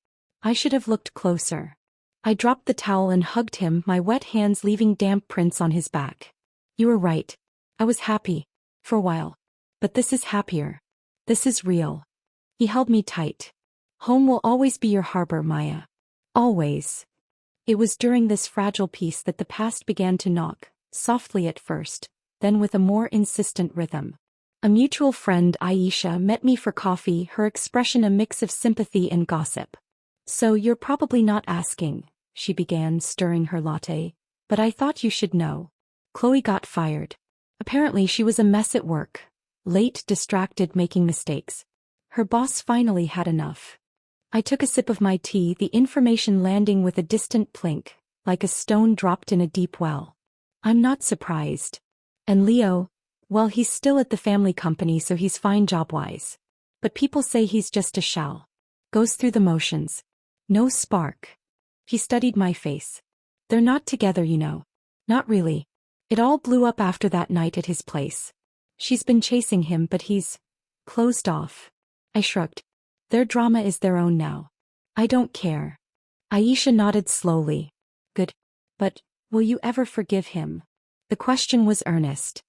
I should have looked closer. I dropped the towel and hugged him, my wet hands leaving damp prints on his back. You were right. I was happy. For a while. But this is happier. This is real. He held me tight. Home will always be your harbor, Maya. Always. It was during this fragile peace that the past began to knock, softly at first, then with a more insistent rhythm. A mutual friend, Aisha, met me for coffee, her expression a mix of sympathy and gossip. So you're probably not asking, she began, stirring her latte, but I thought you should know. Chloe got fired. Apparently she was a mess at work. Late, distracted, making mistakes. Her boss finally had enough. I took a sip of my tea, the information landing with a distant plink, like a stone dropped in a deep well. I'm not surprised. And Leo, well, he's still at the family company, so he's fine job-wise. But people say he's just a shell. Goes through the motions. No spark. He studied my face. They're not together, you know. Not really. It all blew up after that night at his place. She's been chasing him, but he's closed off. I shrugged. Their drama is their own now. I don't care. Aisha nodded slowly. Good. But, will you ever forgive him? The question was earnest.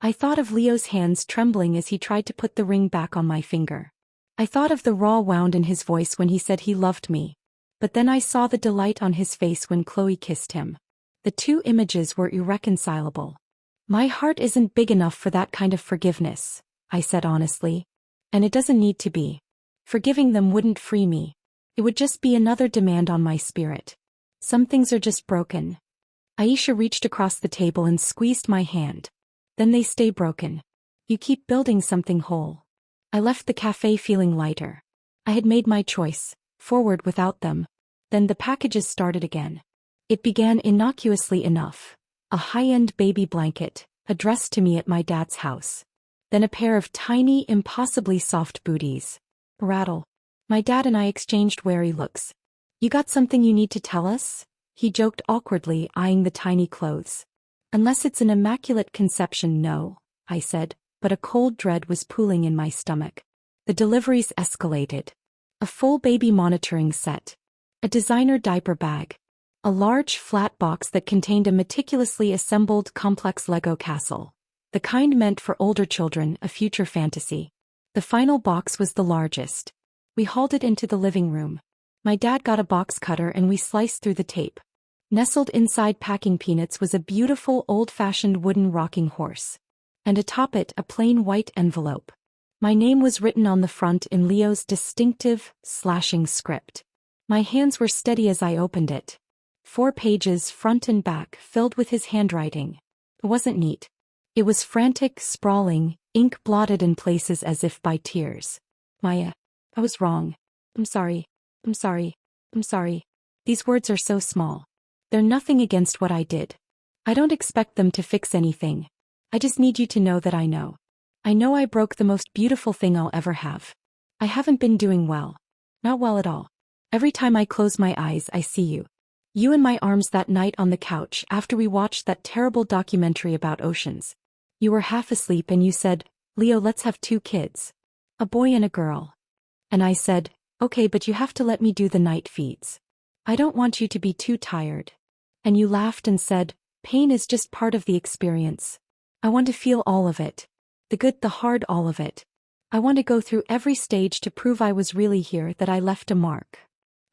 I thought of Leo's hands trembling as he tried to put the ring back on my finger. I thought of the raw wound in his voice when he said he loved me. But then I saw the delight on his face when Chloe kissed him. The two images were irreconcilable. My heart isn't big enough for that kind of forgiveness, I said honestly. And it doesn't need to be. Forgiving them wouldn't free me. It would just be another demand on my spirit. Some things are just broken. Aisha reached across the table and squeezed my hand. Then they stay broken. You keep building something whole. I left the cafe feeling lighter. I had made my choice, forward without them. Then the packages started again. It began innocuously enough. A high-end baby blanket, addressed to me at my dad's house. Then a pair of tiny, impossibly soft booties. Rattle. My dad and I exchanged wary looks. You got something you need to tell us? He joked awkwardly, eyeing the tiny clothes. Unless it's an immaculate conception, no, I said, but a cold dread was pooling in my stomach. The deliveries escalated. A full baby monitoring set. A designer diaper bag. A large flat box that contained a meticulously assembled complex Lego castle. The kind meant for older children, a future fantasy. The final box was the largest. We hauled it into the living room. My dad got a box cutter and we sliced through the tape. Nestled inside packing peanuts was a beautiful old-fashioned wooden rocking horse. And atop it, a plain white envelope. My name was written on the front in Leo's distinctive, slashing script. My hands were steady as I opened it. 4 pages, front and back, filled with his handwriting. It wasn't neat. It was frantic, sprawling, ink blotted in places as if by tears. Maya, I was wrong. I'm sorry. I'm sorry. I'm sorry. These words are so small. They're nothing against what I did. I don't expect them to fix anything. I just need you to know that I know. I know I broke the most beautiful thing I'll ever have. I haven't been doing well. Not well at all. Every time I close my eyes, I see you. You in my arms that night on the couch after we watched that terrible documentary about oceans. You were half asleep and you said, Leo, let's have 2 kids. A boy and a girl. And I said, okay, but you have to let me do the night feeds. I don't want you to be too tired. And you laughed and said, pain is just part of the experience. I want to feel all of it. The good, the hard, all of it. I want to go through every stage to prove I was really here, that I left a mark.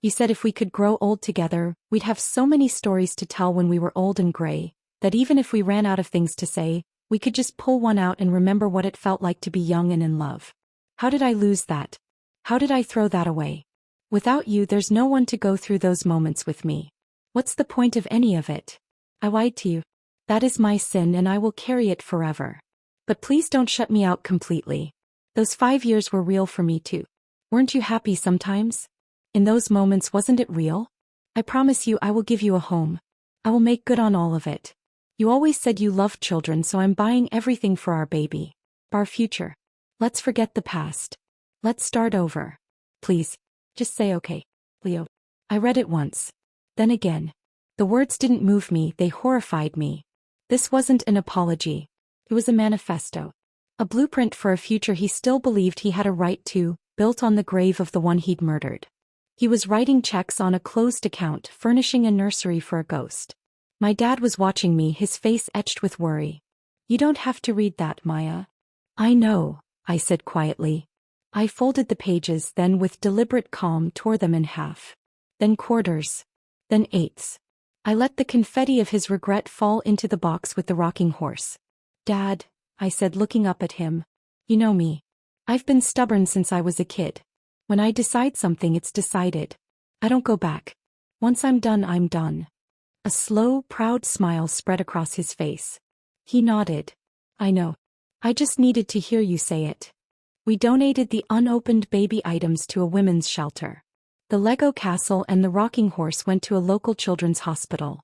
You said if we could grow old together, we'd have so many stories to tell when we were old and gray, that even if we ran out of things to say, we could just pull one out and remember what it felt like to be young and in love. How did I lose that? How did I throw that away? Without you, there's no one to go through those moments with me. What's the point of any of it? I lied to you. That is my sin and I will carry it forever. But please don't shut me out completely. Those 5 years were real for me too. Weren't you happy sometimes? In those moments, wasn't it real? I promise you I will give you a home. I will make good on all of it. You always said you loved children, so I'm buying everything for our baby. Our future. Let's forget the past. Let's start over. Please. Just say okay, Leo. I read it once. Then again. The words didn't move me, they horrified me. This wasn't an apology. It was a manifesto. A blueprint for a future he still believed he had a right to, built on the grave of the one he'd murdered. He was writing checks on a closed account, furnishing a nursery for a ghost. My dad was watching me, his face etched with worry. You don't have to read that, Maya. I know, I said quietly. I folded the pages, then with deliberate calm tore them in half. Then quarters. Then eighths. I let the confetti of his regret fall into the box with the rocking horse. Dad, I said, looking up at him. You know me. I've been stubborn since I was a kid. When I decide something, it's decided. I don't go back. Once I'm done, I'm done. A slow, proud smile spread across his face. He nodded. I know. I just needed to hear you say it. We donated the unopened baby items to a women's shelter. The Lego castle and the rocking horse went to a local children's hospital.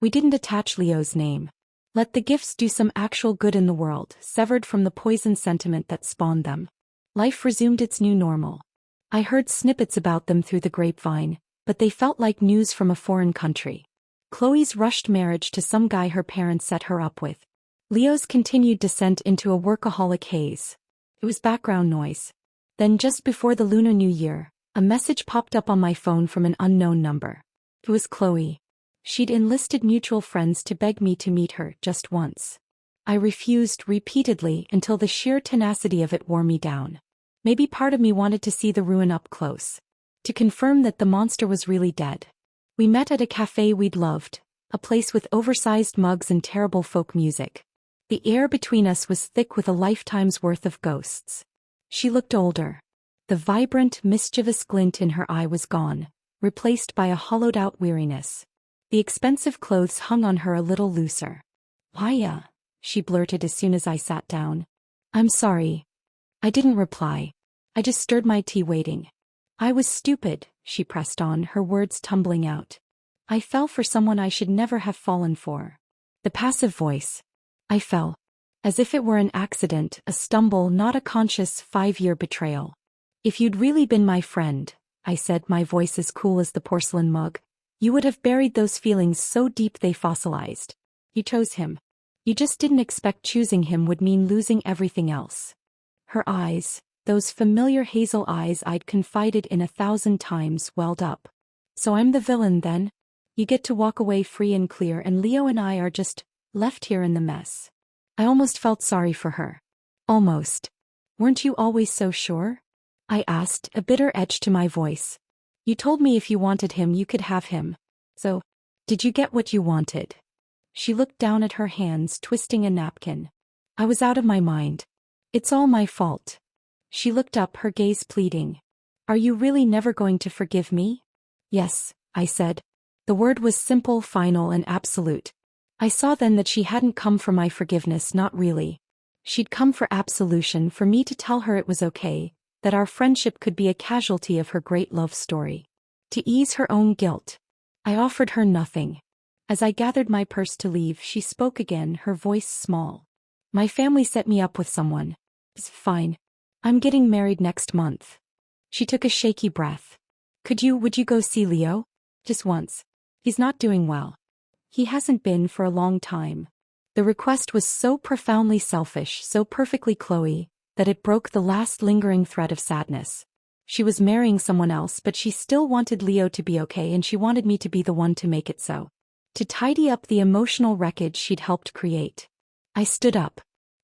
We didn't attach Leo's name. Let the gifts do some actual good in the world, severed from the poison sentiment that spawned them. Life resumed its new normal. I heard snippets about them through the grapevine, but they felt like news from a foreign country. Chloe's rushed marriage to some guy her parents set her up with. Leo's continued descent into a workaholic haze. It was background noise. Then just before the Lunar New Year, a message popped up on my phone from an unknown number. It was Chloe. She'd enlisted mutual friends to beg me to meet her just once. I refused repeatedly until the sheer tenacity of it wore me down. Maybe part of me wanted to see the ruin up close. To confirm that the monster was really dead. We met at a cafe we'd loved, a place with oversized mugs and terrible folk music. The air between us was thick with a lifetime's worth of ghosts. She looked older. The vibrant, mischievous glint in her eye was gone, replaced by a hollowed-out weariness. The expensive clothes hung on her a little looser. Maya, she blurted as soon as I sat down. I'm sorry. I didn't reply. I just stirred my tea waiting. I was stupid, she pressed on, her words tumbling out. I fell for someone I should never have fallen for. The passive voice. I fell. As if it were an accident, a stumble, not a conscious 5-year betrayal. If you'd really been my friend, I said, my voice as cool as the porcelain mug, you would have buried those feelings so deep they fossilized. You chose him. You just didn't expect choosing him would mean losing everything else. Her eyes, those familiar hazel eyes I'd confided in 1,000 times, welled up. So I'm the villain then? You get to walk away free and clear, and Leo and I are just left here in the mess. I almost felt sorry for her. Almost. Weren't you always so sure? I asked, a bitter edge to my voice. You told me if you wanted him you could have him. So, did you get what you wanted? She looked down at her hands, twisting a napkin. I was out of my mind. It's all my fault. She looked up, her gaze pleading. Are you really never going to forgive me? Yes, I said. The word was simple, final, and absolute. I saw then that she hadn't come for my forgiveness, not really. She'd come for absolution, for me to tell her it was okay, that our friendship could be a casualty of her great love story. To ease her own guilt. I offered her nothing. As I gathered my purse to leave, she spoke again, her voice small. My family set me up with someone. It's fine. I'm getting married next month. She took a shaky breath. Would you go see Leo? Just once. He's not doing well. He hasn't been for a long time. The request was so profoundly selfish, so perfectly Chloe, that it broke the last lingering thread of sadness. She was marrying someone else, but she still wanted Leo to be okay, and she wanted me to be the one to make it so. To tidy up the emotional wreckage she'd helped create. I stood up.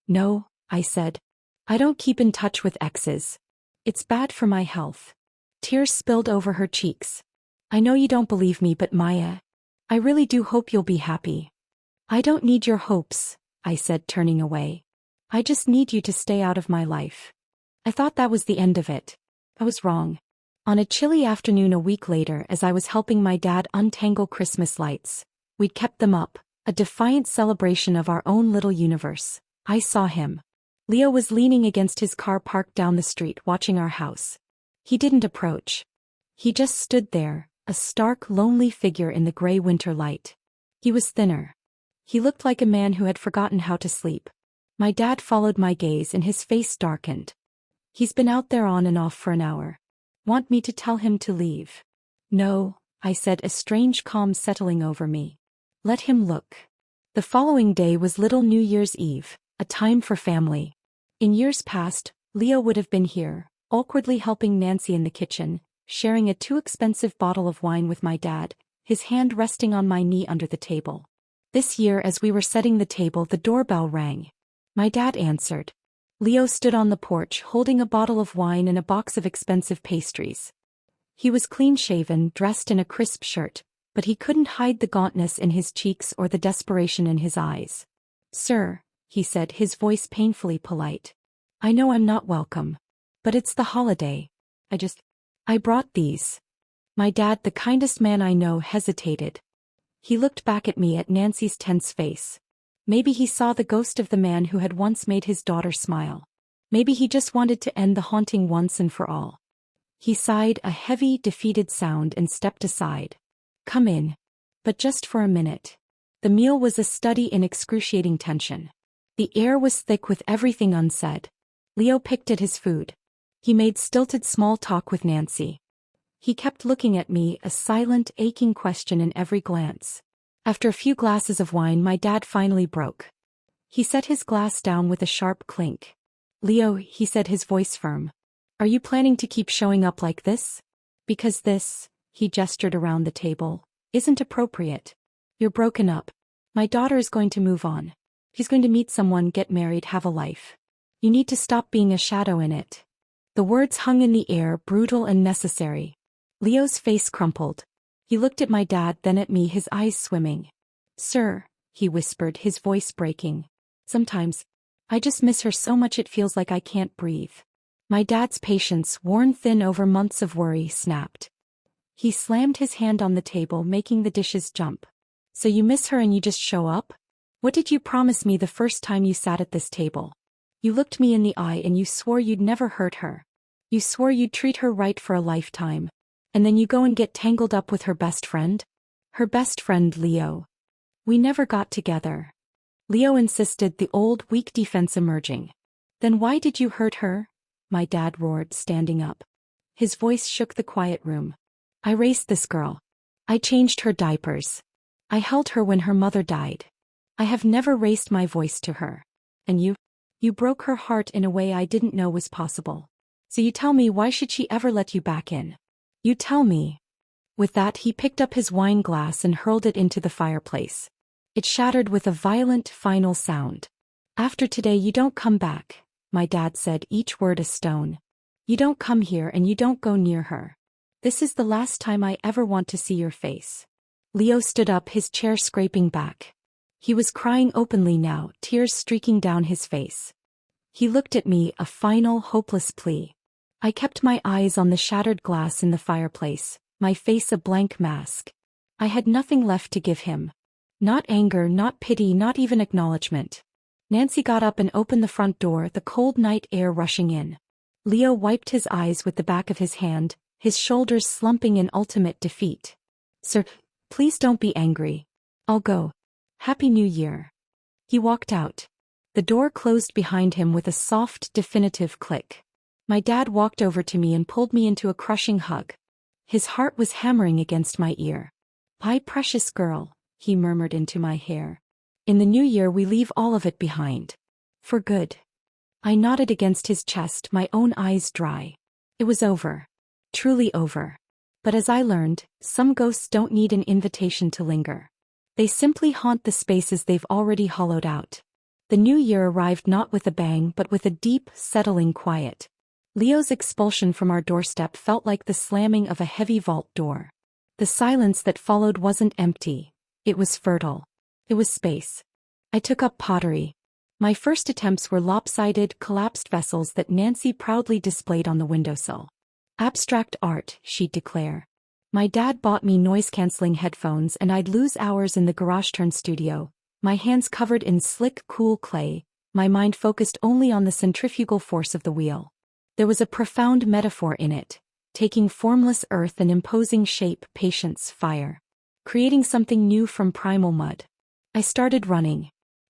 No, I said. I don't keep in touch with exes. It's bad for my health. Tears spilled over her cheeks. I know you don't believe me, but Maya, I really do hope you'll be happy. I don't need your hopes, I said, turning away. I just need you to stay out of my life. I thought that was the end of it. I was wrong. On a chilly afternoon a week later, as I was helping my dad untangle Christmas lights, we'd kept them up, a defiant celebration of our own little universe, I saw him. Leo was leaning against his car parked down the street, watching our house. He didn't approach. He just stood there, a stark, lonely figure in the gray winter light. He was thinner. He looked like a man who had forgotten how to sleep. My dad followed my gaze and his face darkened. He's been out there on and off for an hour. Want me to tell him to leave? No, I said, a strange calm settling over me. Let him look. The following day was Little New Year's Eve, a time for family. In years past, Leo would have been here, awkwardly helping Nancy in the kitchen, sharing a too expensive bottle of wine with my dad, his hand resting on my knee under the table. This year, as we were setting the table, the doorbell rang. My dad answered. Leo stood on the porch holding a bottle of wine and a box of expensive pastries. He was clean-shaven, dressed in a crisp shirt, but he couldn't hide the gauntness in his cheeks or the desperation in his eyes. Sir, he said, his voice painfully polite. I know I'm not welcome. But it's the holiday. I brought these. My dad, the kindest man I know, hesitated. He looked back at me, at Nancy's tense face. Maybe he saw the ghost of the man who had once made his daughter smile. Maybe he just wanted to end the haunting once and for all. He sighed, a heavy, defeated sound, and stepped aside. Come in. But just for a minute. The meal was a study in excruciating tension. The air was thick with everything unsaid. Leo picked at his food. He made stilted small talk with Nancy. He kept looking at me, a silent, aching question in every glance. After a few glasses of wine, my dad finally broke. He set his glass down with a sharp clink. Leo, he said, his voice firm. Are you planning to keep showing up like this? Because this, he gestured around the table, isn't appropriate. You're broken up. My daughter is going to move on. She's going to meet someone, get married, have a life. You need to stop being a shadow in it. The words hung in the air, brutal and necessary. Leo's face crumpled. He looked at my dad, then at me, his eyes swimming. Sir, he whispered, his voice breaking. Sometimes, I just miss her so much it feels like I can't breathe. My dad's patience, worn thin over months of worry, snapped. He slammed his hand on the table, making the dishes jump. So you miss her and you just show up? What did you promise me the first time you sat at this table? You looked me in the eye and you swore you'd never hurt her. You swore you'd treat her right for a lifetime. And then you go and get tangled up with her best friend? Her best friend, Leo. We never got together. Leo insisted, the old, weak defense emerging. Then why did you hurt her? My dad roared, standing up. His voice shook the quiet room. I raised this girl. I changed her diapers. I held her when her mother died. I have never raised my voice to her. And you broke her heart in a way I didn't know was possible. So you tell me, why should she ever let you back in? You tell me. With that, he picked up his wine glass and hurled it into the fireplace. It shattered with a violent, final sound. After today you don't come back, my dad said, each word a stone. You don't come here and you don't go near her. This is the last time I ever want to see your face. Leo stood up, his chair scraping back. He was crying openly now, tears streaking down his face. He looked at me, a final, hopeless plea. I kept my eyes on the shattered glass in the fireplace, my face a blank mask. I had nothing left to give him. Not anger, not pity, not even acknowledgement. Nancy got up and opened the front door, the cold night air rushing in. Leo wiped his eyes with the back of his hand, his shoulders slumping in ultimate defeat. Sir, please don't be angry. I'll go. Happy New Year. He walked out. The door closed behind him with a soft, definitive click. My dad walked over to me and pulled me into a crushing hug. His heart was hammering against my ear. My precious girl, he murmured into my hair. In the new year we leave all of it behind. For good. I nodded against his chest, my own eyes dry. It was over. Truly over. But as I learned, some ghosts don't need an invitation to linger. They simply haunt the spaces they've already hollowed out. The new year arrived not with a bang but with a deep, settling quiet. Leo's expulsion from our doorstep felt like the slamming of a heavy vault door. The silence that followed wasn't empty. It was fertile. It was space. I took up pottery. My first attempts were lopsided, collapsed vessels that Nancy proudly displayed on the windowsill. Abstract art, she'd declare. My dad bought me noise-canceling headphones and I'd lose hours in the garage-turned studio, my hands covered in slick, cool clay, my mind focused only on the centrifugal force of the wheel. There was a profound metaphor in it, taking formless earth and imposing shape, patience, fire. Creating something new from primal mud. I started running.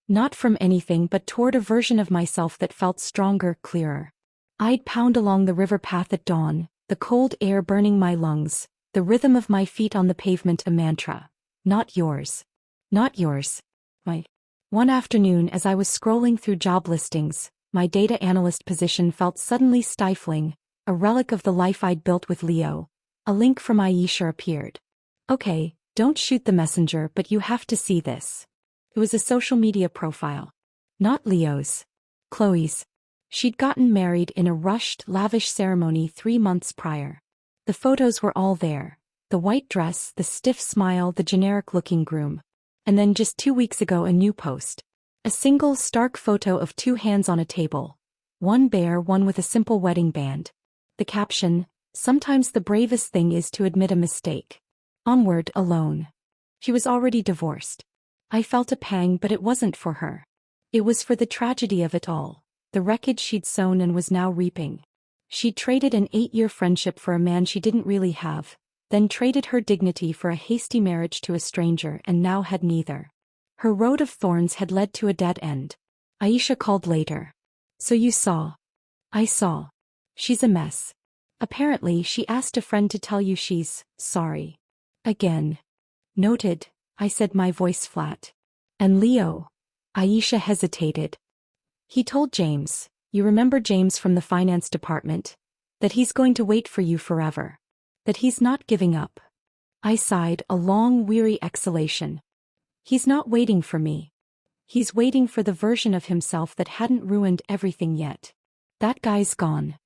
Not from anything but toward a version of myself that felt stronger, clearer. I'd pound along the river path at dawn, the cold air burning my lungs, the rhythm of my feet on the pavement a mantra. Not yours. Not yours. One afternoon as I was scrolling through job listings, my data analyst position felt suddenly stifling, a relic of the life I'd built with Leo. A link from Aisha appeared. Okay, don't shoot the messenger, but you have to see this. It was a social media profile. Not Leo's. Chloe's. She'd gotten married in a rushed, lavish ceremony 3 months prior. The photos were all there. The white dress, the stiff smile, the generic-looking groom. And then just 2 weeks ago a new post. A single, stark photo of 2 hands on a table. One bare, one with a simple wedding band. The caption, "Sometimes the bravest thing is to admit a mistake. Onward, alone." She was already divorced. I felt a pang, but it wasn't for her. It was for the tragedy of it all, the wreckage she'd sown and was now reaping. She'd traded an 8-year friendship for a man she didn't really have, then traded her dignity for a hasty marriage to a stranger and now had neither. Her road of thorns had led to a dead end. Aisha called later. "So you saw." I saw. "She's a mess. Apparently she asked a friend to tell you she's sorry." Again. "Noted," I said, my voice flat. "And Leo?" Aisha hesitated. "He told James, you remember James from the finance department, that he's going to wait for you forever. That he's not giving up." I sighed, a long, weary exhalation. "He's not waiting for me. He's waiting for the version of himself that hadn't ruined everything yet. That guy's gone."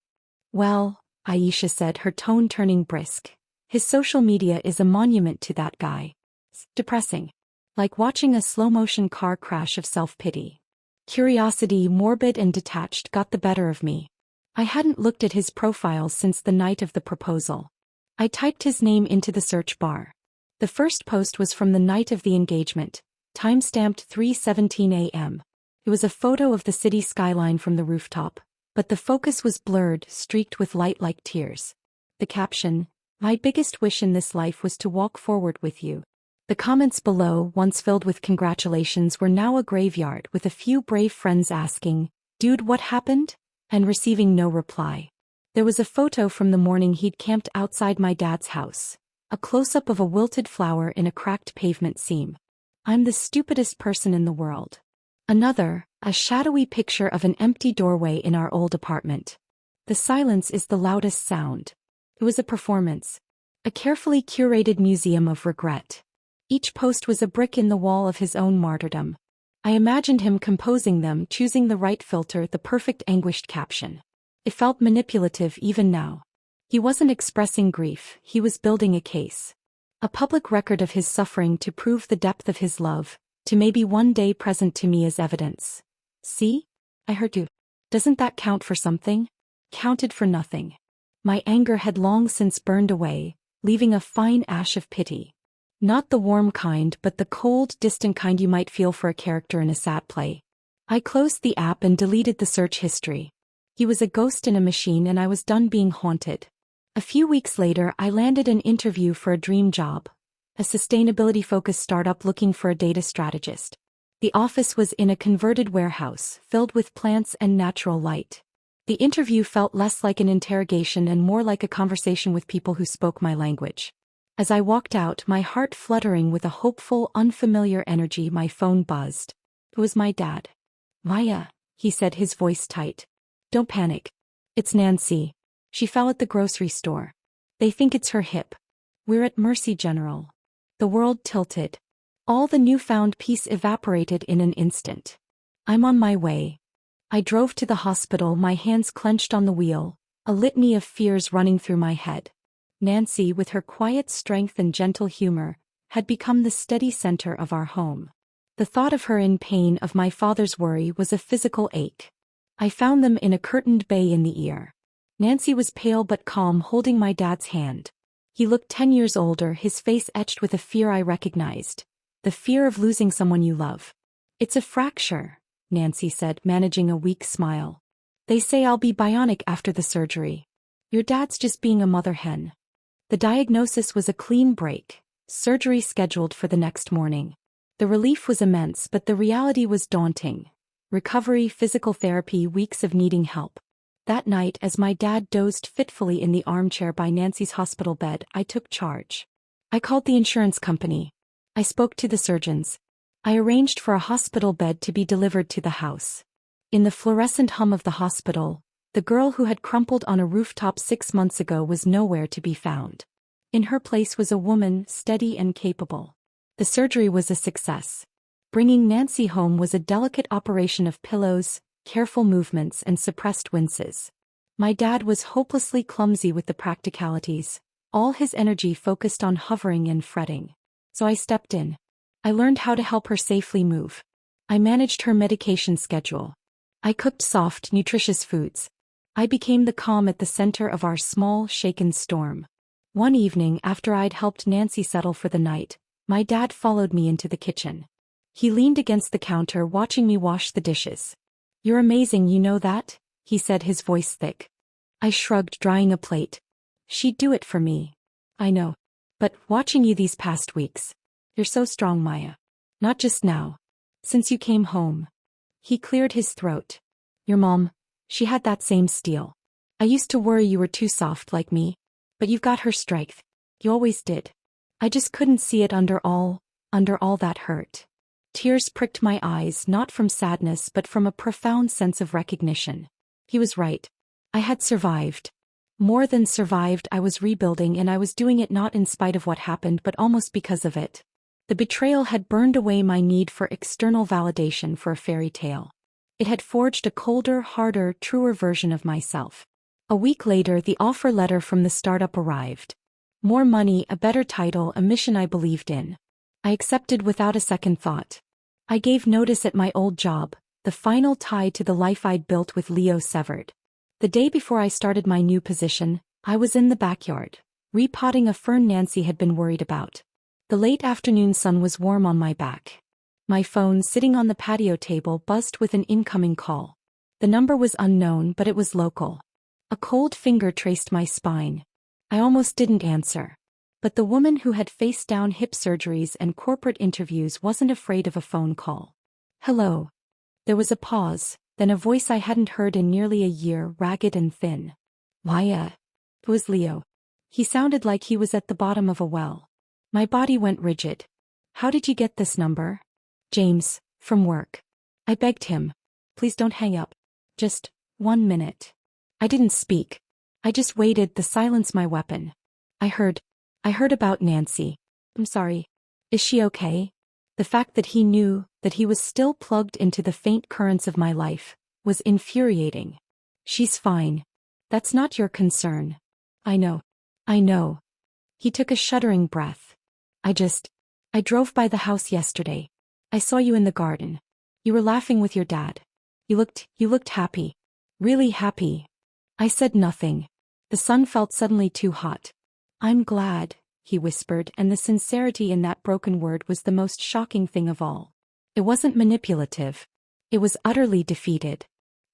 "Well," Aisha said, her tone turning brisk, "his social media is a monument to that guy. It's depressing. Like watching a slow-motion car crash of self-pity." Curiosity, morbid and detached, got the better of me. I hadn't looked at his profiles since the night of the proposal. I typed his name into the search bar. The first post was from the night of the engagement, time-stamped 3:17 a.m. It was a photo of the city skyline from the rooftop, but the focus was blurred, streaked with light like tears. The caption, "My biggest wish in this life was to walk forward with you." The comments below, once filled with congratulations, were now a graveyard with a few brave friends asking, "Dude, what happened?" and receiving no reply. There was a photo from the morning he'd camped outside my dad's house. A close-up of a wilted flower in a cracked pavement seam. "I'm the stupidest person in the world." Another, a shadowy picture of an empty doorway in our old apartment. "The silence is the loudest sound." It was a performance. A carefully curated museum of regret. Each post was a brick in the wall of his own martyrdom. I imagined him composing them, choosing the right filter, the perfect anguished caption. It felt manipulative even now. He wasn't expressing grief, he was building a case. A public record of his suffering to prove the depth of his love, to maybe one day present to me as evidence. "See? I hurt you. Doesn't that count for something?" Counted for nothing. My anger had long since burned away, leaving a fine ash of pity. Not the warm kind, but the cold, distant kind you might feel for a character in a sad play. I closed the app and deleted the search history. He was a ghost in a machine and I was done being haunted. A few weeks later, I landed an interview for a dream job. A sustainability-focused startup looking for a data strategist. The office was in a converted warehouse, filled with plants and natural light. The interview felt less like an interrogation and more like a conversation with people who spoke my language. As I walked out, my heart fluttering with a hopeful, unfamiliar energy, my phone buzzed. It was my dad. "Maya," he said, his voice tight. "Don't panic. It's Nancy. She fell at the grocery store. They think it's her hip. We're at Mercy General." The world tilted. All the newfound peace evaporated in an instant. "I'm on my way." I drove to the hospital, my hands clenched on the wheel, a litany of fears running through my head. Nancy, with her quiet strength and gentle humor, had become the steady center of our home. The thought of her in pain, of my father's worry, was a physical ache. I found them in a curtained bay in the ER. Nancy was pale but calm, holding my dad's hand. He looked 10 years older, his face etched with a fear I recognized. The fear of losing someone you love. "It's a fracture," Nancy said, managing a weak smile. "They say I'll be bionic after the surgery." Your dad's just being a mother hen. The diagnosis was a clean break, surgery scheduled for the next morning. The relief was immense, but the reality was daunting. Recovery, physical therapy, weeks of needing help. That night, as my dad dozed fitfully in the armchair by Nancy's hospital bed, I took charge. I called the insurance company. I spoke to the surgeons. I arranged for a hospital bed to be delivered to the house. In the fluorescent hum of the hospital, the girl who had crumpled on a rooftop 6 months ago was nowhere to be found. In her place was a woman, steady and capable. The surgery was a success. Bringing Nancy home was a delicate operation of pillows, careful movements, and suppressed winces. My dad was hopelessly clumsy with the practicalities, all his energy focused on hovering and fretting. So I stepped in. I learned how to help her safely move. I managed her medication schedule. I cooked soft, nutritious foods. I became the calm at the center of our small, shaken storm. One evening, after I'd helped Nancy settle for the night, my dad followed me into the kitchen. He leaned against the counter watching me wash the dishes. "You're amazing, you know that?" he said, his voice thick. I shrugged, drying a plate. "She'd do it for me." "I know. But watching you these past weeks. You're so strong, Maya. Not just now. Since you came home." He cleared his throat. "Your mom, she had that same steel. I used to worry you were too soft like me. But you've got her strength. You always did. I just couldn't see it under all that hurt." Tears pricked my eyes, not from sadness but from a profound sense of recognition. He was right. I had survived. More than survived, I was rebuilding, and I was doing it not in spite of what happened but almost because of it. The betrayal had burned away my need for external validation for a fairy tale. It had forged a colder, harder, truer version of myself. A week later, the offer letter from the startup arrived. More money, a better title, a mission I believed in. I accepted without a second thought. I gave notice at my old job, the final tie to the life I'd built with Leo severed. The day before I started my new position, I was in the backyard, repotting a fern Nancy had been worried about. The late afternoon sun was warm on my back. My phone, sitting on the patio table, buzzed with an incoming call. The number was unknown, but it was local. A cold finger traced my spine. I almost didn't answer. But the woman who had faced down hip surgeries and corporate interviews wasn't afraid of a phone call. "Hello." There was a pause, then a voice I hadn't heard in nearly a year, ragged and thin. "Maya." It was Leo. He sounded like he was at the bottom of a well. My body went rigid. "How did you get this number?" "James, from work." I begged him. "Please don't hang up. Just 1 minute." I didn't speak. I just waited, the silence my weapon. I heard about Nancy. "I'm sorry. Is she okay?" The fact that he knew, that he was still plugged into the faint currents of my life, was infuriating. "She's fine. That's not your concern." I know. He took a shuddering breath. I drove by the house yesterday. I saw you in the garden. You were laughing with your dad. You looked happy. Really happy." I said nothing. The sun felt suddenly too hot. "I'm glad," he whispered, and the sincerity in that broken word was the most shocking thing of all. It wasn't manipulative. It was utterly defeated.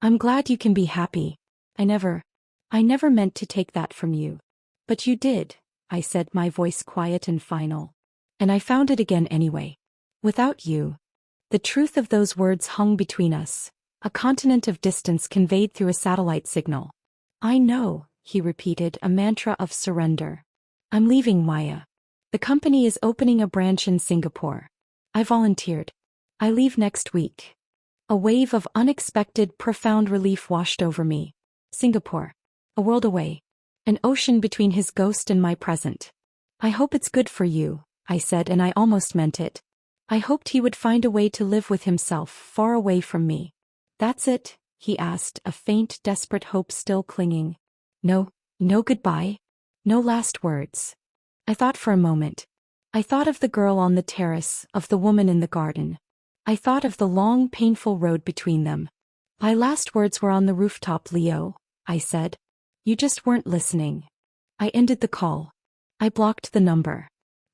"I'm glad you can be happy. I never meant to take that from you." "But you did," I said, my voice quiet and final. "And I found it again anyway. Without you." The truth of those words hung between us, a continent of distance conveyed through a satellite signal. "I know," he repeated, a mantra of surrender. "I'm leaving, Maya. The company is opening a branch in Singapore. I volunteered. I leave next week." A wave of unexpected, profound relief washed over me. Singapore. A world away. An ocean between his ghost and my present. "I hope it's good for you," I said, and I almost meant it. I hoped he would find a way to live with himself, far away from me. "That's it?" he asked, a faint, desperate hope still clinging. No goodbye? No last words?" I thought for a moment. I thought of the girl on the terrace, of the woman in the garden. I thought of the long, painful road between them. "My last words were on the rooftop, Leo," I said. "You just weren't listening." I ended the call. I blocked the number.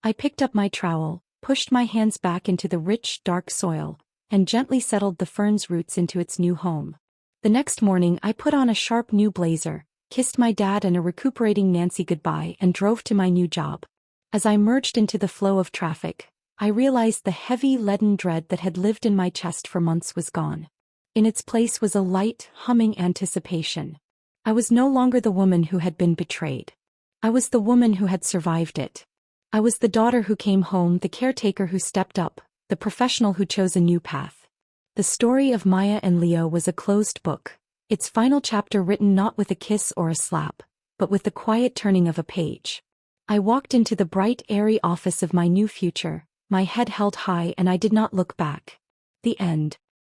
I picked up my trowel, pushed my hands back into the rich, dark soil, and gently settled the fern's roots into its new home. The next morning I put on a sharp new blazer, kissed my dad and a recuperating Nancy goodbye and drove to my new job. As I merged into the flow of traffic, I realized the heavy leaden dread that had lived in my chest for months was gone. In its place was a light, humming anticipation. I was no longer the woman who had been betrayed. I was the woman who had survived it. I was the daughter who came home, the caretaker who stepped up, the professional who chose a new path. The story of Maya and Leo was a closed book, its final chapter written not with a kiss or a slap, but with the quiet turning of a page. I walked into the bright, airy office of my new future, my head held high, and I did not look back. The end.